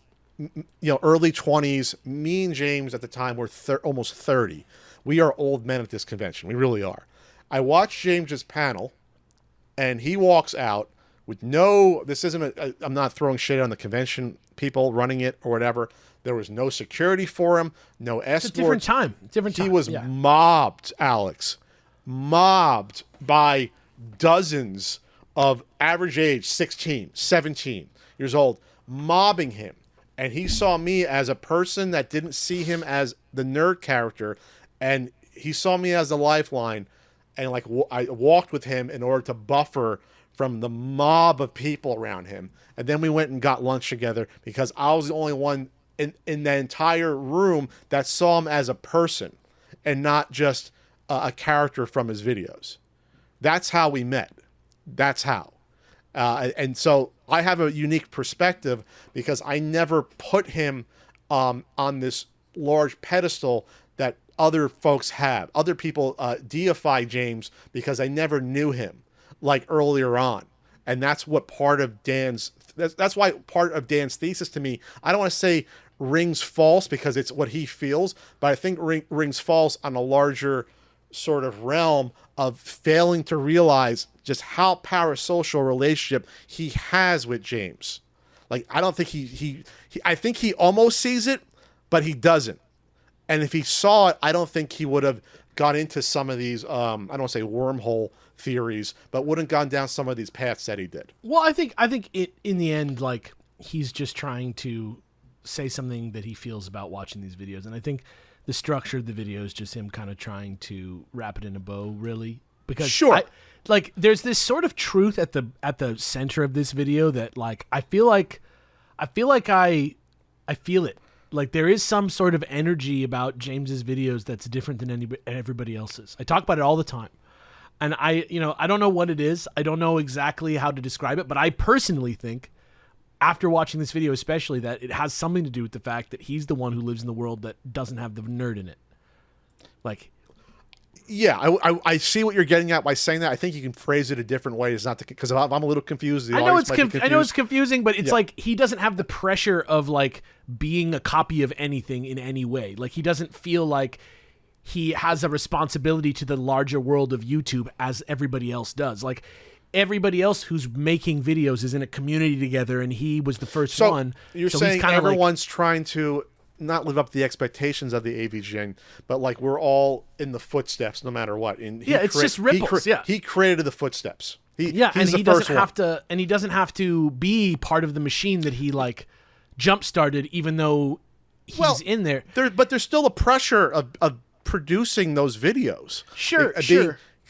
early 20s. Me and James at the time were almost 30. We are old men at this convention. We really are. I watched James's panel, and he walks out with this isn't I'm not throwing shade on the convention people running it or whatever. There was no security for him, no escort. It's a different time. He was mobbed, Alex. Mobbed by dozens of average age 16, 17 years old, mobbing him. And he saw me as a person that didn't see him as the nerd character, and he saw me as a lifeline, and I walked with him in order to buffer from the mob of people around him. And then we went and got lunch together because I was the only one in the entire room that saw him as a person and not just a character from his videos. That's how we met. That's how. And so I have a unique perspective because I never put him on this large pedestal that other folks have. Other people deify James because I never knew him like earlier on. and that's what part of that's why part of Dan's thesis to me, I don't want to say rings false because it's what he feels, but I think rings false on a larger sort of realm of failing to realize just how parasocial relationship he has with James. Like, I don't think I think he almost sees it, but he doesn't. And if he saw it, I don't think he would have got into some of these, I don't want to say wormhole theories, but wouldn't gone down some of these paths that he did. Well, I think it in the end, like, he's just trying to say something that he feels about watching these videos. And I think the structure of the video is just him kind of trying to wrap it in a bow, really. Because sure. There's this sort of truth at the center of this video that, like, I feel it. Like, there is some sort of energy about James's videos that's different than everybody else's. I talk about it all the time. And I don't know what it is. I don't know exactly how to describe it, but I personally think, after watching this video especially, that it has something to do with the fact that he's the one who lives in the world that doesn't have the nerd in it. Like, yeah, I see what you're getting at by saying that. I think you can phrase it a different way. It's not because I'm a little confused. I know it's confusing, but it's like he doesn't have the pressure of, like, being a copy of anything in any way. Like, he doesn't feel like he has a responsibility to the larger world of YouTube as everybody else does. Like, everybody else who's making videos is in a community together, and he was the first one. You're saying everyone's trying to not live up to the expectations of the AVGN, but, like, we're all in the footsteps no matter what. And it's just ripples. He created the footsteps. He doesn't have to be part of the machine that he, like, jump started, even though he's in there. But there's still a pressure of producing those videos. Sure.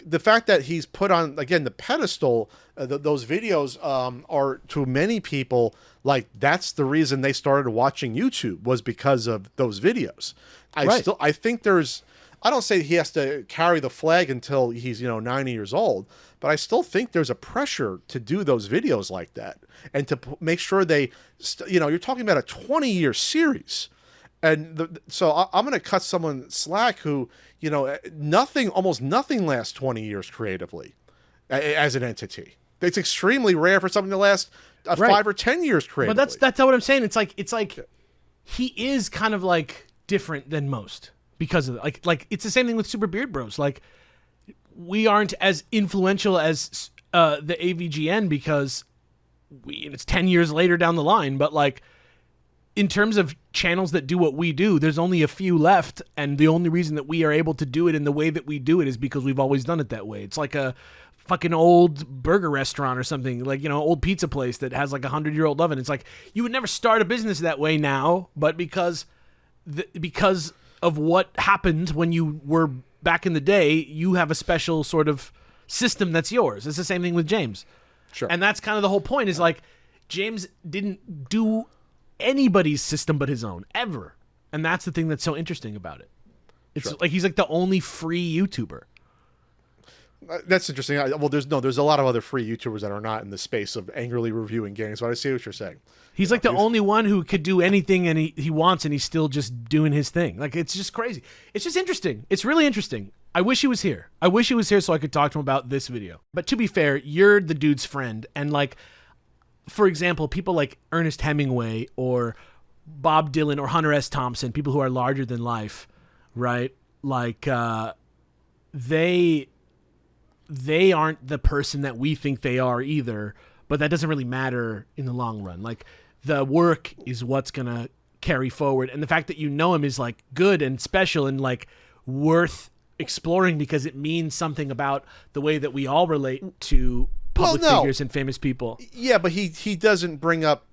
The fact that he's put on, again, the pedestal, those videos are, to many people, like, that's the reason they started watching YouTube, was because of those videos. I think I don't say he has to carry the flag until he's 90 years old, but I still think there's a pressure to do those videos like that and to make sure they, you're talking about a 20-year series. And so I'm going to cut someone slack who, almost nothing lasts 20 years creatively as an entity. It's extremely rare for something to last 5 or 10 years creatively. But that's not what I'm saying. It's like he is kind of, like, different than most because of it. Like it's the same thing with Super Beard Bros. Like, we aren't as influential as the AVGN because it's 10 years later down the line, but, like, in terms of channels that do what we do, there's only a few left, and the only reason that we are able to do it in the way that we do it is because we've always done it that way. It's like a fucking old burger restaurant or something, like, old pizza place that has, like, 100-year-old oven. It's like, you would never start a business that way now, but because of what happened when you were back in the day, you have a special sort of system that's yours. It's the same thing with James. Sure. And that's kind of the whole point, is, like, James didn't do anybody's system but his own, ever. And that's the thing that's so interesting about it. It's like he's, like, the only free YouTuber. That's interesting. There's a lot of other free YouTubers that are not in the space of angrily reviewing games, but I see what you're saying. He's like the only one who could do anything and he wants, and he's still just doing his thing. Like, it's just crazy. It's just interesting. It's really interesting. I wish he was here. So I could talk to him about this video. But to be fair, you're the dude's friend, and, like, for example, people like Ernest Hemingway or Bob Dylan or Hunter S. Thompson, people who are larger than life, right? Like, they aren't the person that we think they are either, but that doesn't really matter in the long run. Like, the work is what's going to carry forward. And the fact that you know him is, like, good and special and, like, worth exploring because it means something about the way that we all relate to public figures and famous people. Yeah, but he doesn't bring up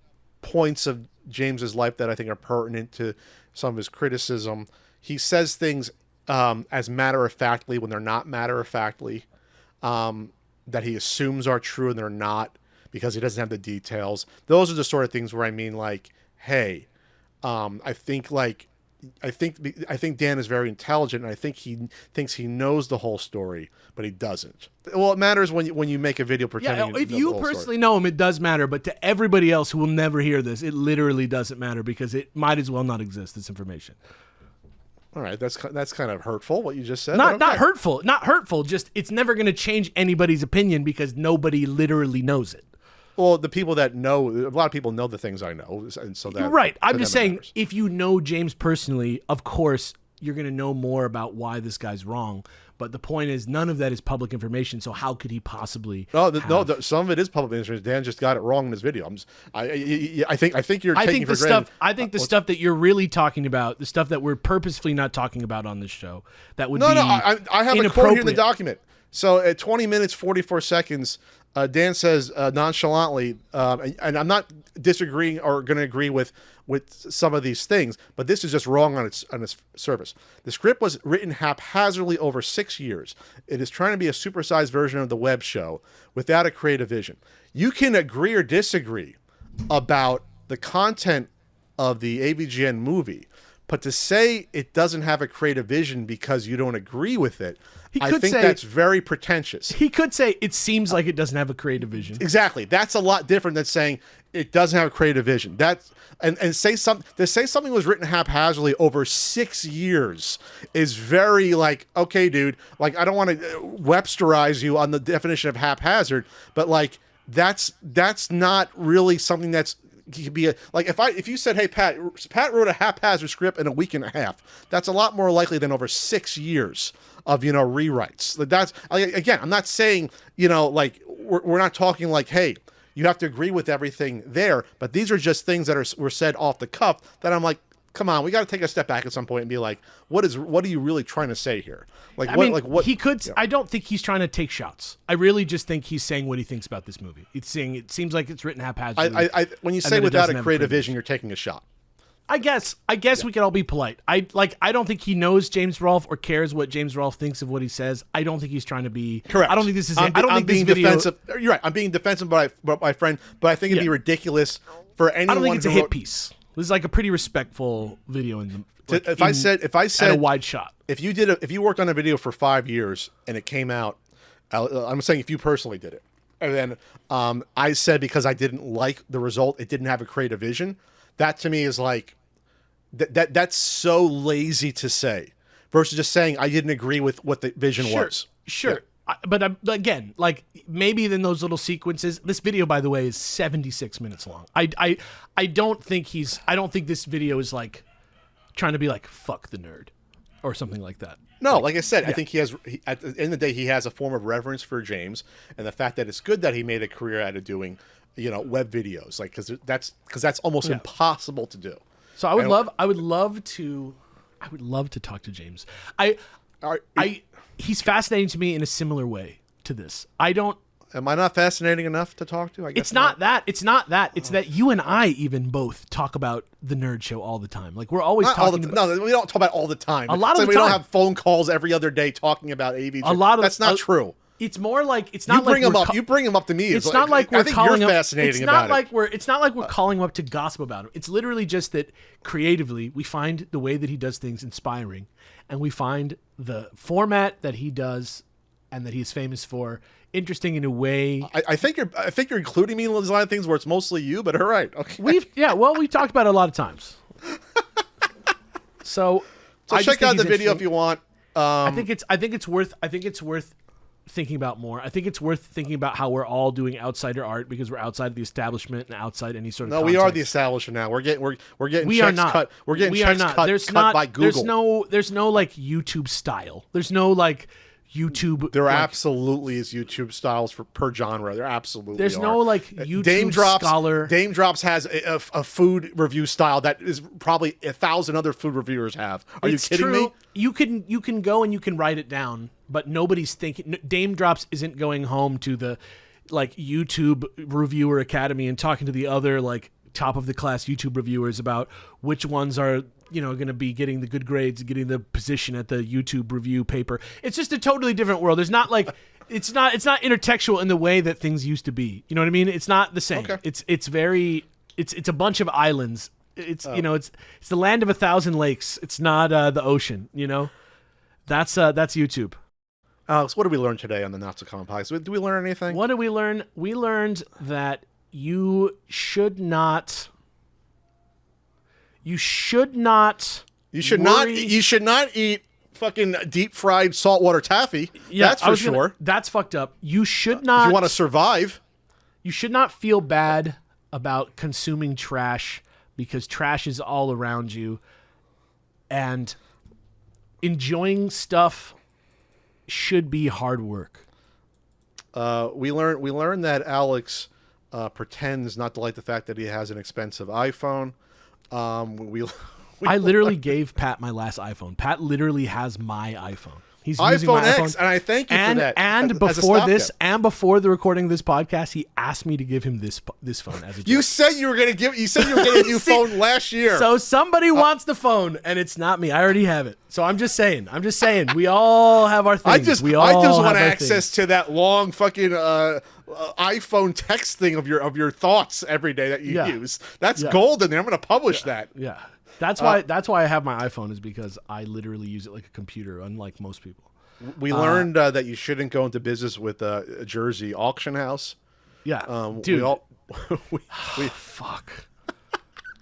points of James's life that I think are pertinent to some of his criticism. He says things as matter-of-factly when they're not matter-of-factly, that he assumes are true and they're not because he doesn't have the details. Those are the sort of things where I mean, like, hey, I think Dan is very intelligent, and I think he thinks he knows the whole story, but he doesn't. Well, it matters when you make a video pretending. Yeah, if you personally know him, it does matter, but to everybody else who will never hear this, it literally doesn't matter because it might as well not exist, this information. All right, that's kind of hurtful what you just said. Not hurtful. Just it's never going to change anybody's opinion because nobody literally knows it. Well, the people that know, a lot of people know the things I know, and so that You're right. I'm to just them it saying, matters. if you know James personally, of course, you're going to know more about why this guy's wrong. But the point is, none of that is public information. So how could he possibly? Some of it is public information. Dan just got it wrong in his video. I think you're I taking think for the granted. stuff. I think the stuff that you're really talking about, the stuff that we're purposefully not talking about on this show, that would be I have a quote here in the inappropriate. document. So at 20 minutes 44 seconds, Dan says nonchalantly, and I'm not disagreeing or going to agree with some of these things, but this is just wrong on its surface. The script was written haphazardly over 6 years. It is trying to be a supersized version of the web show without a creative vision. You can agree or disagree about the content of the AVGN movie, but to say it doesn't have a creative vision because you don't agree with it, I think that's very pretentious. He could say it seems like it doesn't have a creative vision. Exactly. That's a lot different than saying it doesn't have a creative vision. That's and say something to say something was written haphazardly over 6 years is very like, okay, dude, like I don't want to Websterize you on the definition of haphazard, but like that's not really something that's could be if you said, hey Pat wrote a haphazard script in a week and a half, that's a lot more likely than over 6 years of rewrites. That's again, I'm not saying like we're not talking like, hey, you have to agree with everything there, but these are just things that were said off the cuff that I'm like, come on, we got to take a step back at some point and be like, what are you really trying to say here? Like, what he could. Yeah. I don't think he's trying to take shots. I really just think he's saying what he thinks about this movie. He's saying it seems like it's written haphazardly. When you say without a creative vision, you're taking a shot. I guess we could all be polite. I don't think he knows James Rolfe or cares what James Rolfe thinks of what he says. I don't think he's trying to be correct. I don't think this is. I'm being defensive. You're right. I'm being defensive, my friend. But I think it'd be ridiculous for anyone. I don't think it's a hit piece. This is like a pretty respectful video if I said at a wide shot. If you worked on a video for 5 years and it came out, I'm saying if you personally did it, and then I said because I didn't like the result, it didn't have a creative vision. That to me is like that's so lazy to say versus just saying I didn't agree with what the vision was. Sure. Yeah. But again, like maybe in those little sequences, this video, by the way, is 76 minutes long. I don't think this video is like trying to be like, fuck the nerd or something like that. No, like I said, I think at the end of the day, he has a form of reverence for James and the fact that it's good that he made a career out of doing, web videos, like, cause that's almost impossible to do. So I would love to talk to James. He's fascinating to me in a similar way to this. Am I not fascinating enough to talk to? I guess it's not that. It's that you and I even both talk about the Nerd Show all the time. Like we're always not talking. No, we don't talk about it all the time. A lot of the we time. don't have phone calls every other day talking about AVG. That's not true. It's more like it's not. You bring him up to me. It's not like we're calling him. Fascinating about it. It's not like we're calling him up to gossip about him. It's literally just that creatively we find the way that he does things inspiring, and we find the format that he does and that he's famous for interesting in a way. I think you're including me in a lot of things where it's mostly you, but all right, okay. We've talked about it a lot of times. So check out the video if you want. I think it's worth thinking about more. I think it's worth thinking about how we're all doing outsider art because we're outside of the establishment and outside any sort of. No, context. we are the establishment now. We're getting we checks are not. cut. We're getting we checks are not. cut by Google. There's no like YouTube style. There's no like YouTube. There absolutely is YouTube styles per genre. There absolutely. There's are. no like YouTube scholar. Daym Drops has a food review style that is probably 1,000 other food reviewers have. Are you kidding me? You can go and you can write it down, but nobody's thinking. Daym Drops isn't going home to the like YouTube Reviewer Academy and talking to the other like top of the class YouTube reviewers about which ones are going to be getting the good grades, getting the position at the YouTube review paper. It's just a totally different world. There's not like it's not intertextual in the way that things used to be. You know what I mean? It's not the same. Okay. It's a bunch of islands. It's it's the land of 1,000 lakes. It's not the ocean. That's YouTube. Alex, what did we learn today on the Not So Common Podcast? Did we learn anything? What did we learn? We learned that you should not eat fucking deep fried saltwater taffy. Yeah, that's for sure. That's fucked up. You should not. If you want to survive. You should not feel bad about consuming trash because trash is all around you, and enjoying stuff should be hard work. We learned that Alex pretends not to like the fact that he has an expensive iPhone. I literally gave Pat my last iPhone. Pat literally has my iPhone. He's using iPhone my X, iPhone. and I thank you for that. And as a before this, stopgap. and before the recording of this podcast, he asked me to give him this phone as a gift. You said you were going to You said you were getting a new phone last year. So somebody wants the phone, and it's not me. I already have it. So I'm just saying. We all have our things. I just we all want have our access things. to that long fucking iPhone text thing of your thoughts every day that you use. That's gold in there. I'm going to publish that. Yeah, that's why I have my iPhone, is because I literally use it like a computer, unlike most people. We learned that you shouldn't go into business with a Jersey auction house. Yeah, dude. Fuck.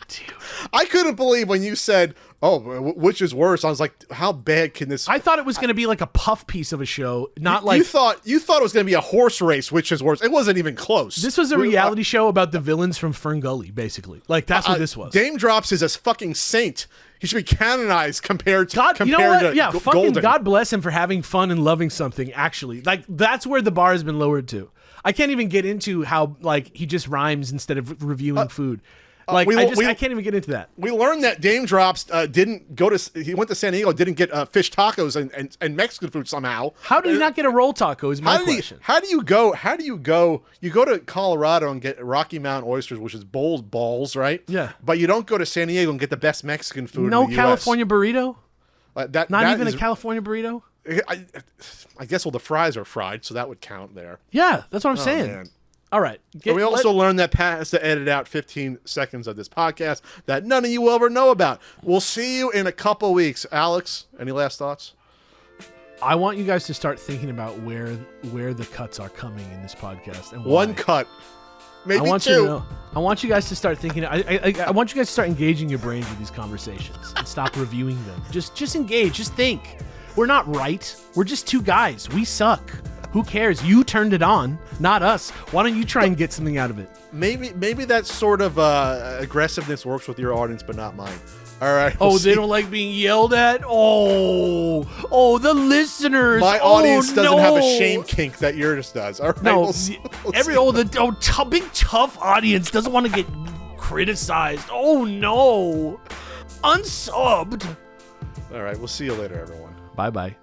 Dude. I couldn't believe when you said, "Oh, which is worse?" I was like, "How bad can this?" I thought it was going to be like a puff piece of a show, not like you thought it was going to be a horse race. Which is worse? It wasn't even close. This was a reality show about the villains from Fern Gully, basically. Like that's what this was. Daym Drops is a fucking saint. He should be canonized compared to God. You know what? Yeah, fucking Golden. God bless him for having fun and loving something. Actually, like that's where the bar has been lowered to. I can't even get into how like he just rhymes instead of reviewing food. Like I can't even get into that. We learned that Daym Drops didn't go to. He went to San Diego, didn't get fish tacos and Mexican food somehow. How did he not get a roll taco? Is my question. How do you go? You go to Colorado and get Rocky Mountain oysters, which is balls, right? Yeah. But you don't go to San Diego and get the best Mexican food. No in the California US. burrito. Not Even a California burrito. I guess the fries are fried, so that would count there. Yeah, that's what I'm saying. Man. All right. We also learned that Pat has to edit out 15 seconds of this podcast that none of you will ever know about. We'll see you in a couple weeks. Alex, any last thoughts? I want you guys to start thinking about where the cuts are coming in this podcast. And why. One cut. Maybe two. I want you guys to start thinking. I want you guys to start engaging your brains with these conversations and stop reviewing them. Just engage. Just think. We're not right. We're just two guys. We suck. Who cares? You turned it on, not us. Why don't you try and get something out of it? Maybe that sort of aggressiveness works with your audience, but not mine. All right. They don't like being yelled at? Oh, the listeners. My audience doesn't have a no. shame kink that yours does. All right. No, we'll big tough audience doesn't want to get criticized. Oh no, unsubbed. All right. We'll see you later, everyone. Bye.